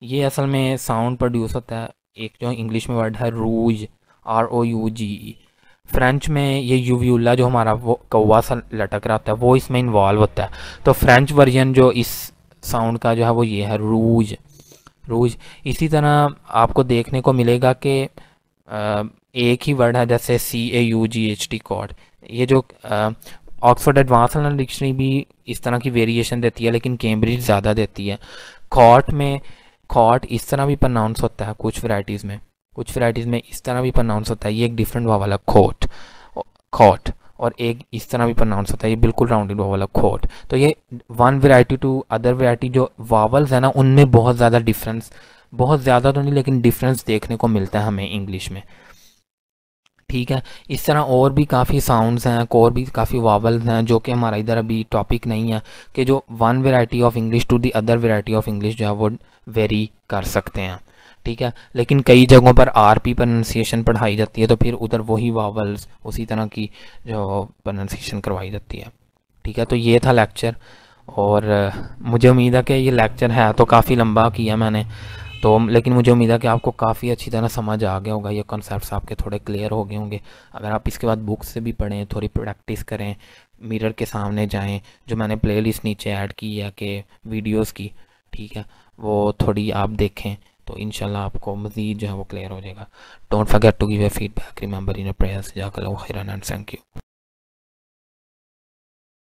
ये असल में साउंड प्रोड्यूस होता है, एक जो इंग्लिश में वर्ड है रूज, ROUGE। फ्रेंच में ये यूव्यूला जो हमारा वो कौवा सा लटक रहा होता है वो इसमें इन्वॉल्व होता है। तो फ्रेंच वर्जन जो इस साउंड का जो है वो ये है रूज, रूज। इसी तरह आपको देखने को मिलेगा कि एक ही वर्ड है जैसे CAUGHT कॉड। ये जो ऑक्सफोर्ड एडवांस लर्निंग डिक्शनरी भी इस तरह की वेरिएशन देती है, लेकिन कैम्ब्रिज ज़्यादा देती है। कॉट में कॉट इस तरह भी प्रोनाउंस होता है कुछ वैराइटीज़ में, कुछ वैराइटीज़ में इस तरह भी प्रोनाउंस होता है। ये एक डिफरेंट वावल है खोट, खॉट। और एक इस तरह भी प्रोनाउंस होता है, ये बिल्कुल राउंडेड वावल है खोट। तो ये one variety to other variety जो वावल्स है ना, उनमें बहुत ज़्यादा डिफरेंस, बहुत ज़्यादा तो नहीं लेकिन डिफरेंस देखने को मिलता है हमें इंग्लिश में। ठीक है, इस तरह और भी काफ़ी साउंड्स हैं, और भी काफ़ी वावल्स हैं जो कि हमारा इधर अभी टॉपिक नहीं है, कि जो one variety of English to the other variety of English जो है वो वेरी कर सकते हैं। ठीक है, लेकिन कई जगहों पर RP प्रोनाउंसिएशन पढ़ाई जाती है, तो फिर उधर वही वावल्स उसी तरह की जो प्रोनाउंसिएशन करवाई जाती है। ठीक है, तो ये था लेक्चर। और मुझे उम्मीद है कि ये लेक्चर है तो काफ़ी लंबा किया मैंने, तो लेकिन मुझे उम्मीद है कि आपको काफ़ी अच्छी तरह समझ आ गया होगा, ये कॉन्सेप्ट्स आपके थोड़े क्लियर हो गए होंगे। अगर आप इसके बाद बुक से भी पढ़ें, थोड़ी प्रैक्टिस करें, मिरर के सामने जाएं, जो मैंने प्लेलिस्ट नीचे ऐड की है कि वीडियोस की, ठीक है, वो थोड़ी आप देखें तो इंशाल्लाह आपको मज़ीद जो है वो क्लियर हो जाएगा। Don't forget to give your feedback, remember in your prayers, जज़ाकल्लाहु खैरन एंड थैंक यू।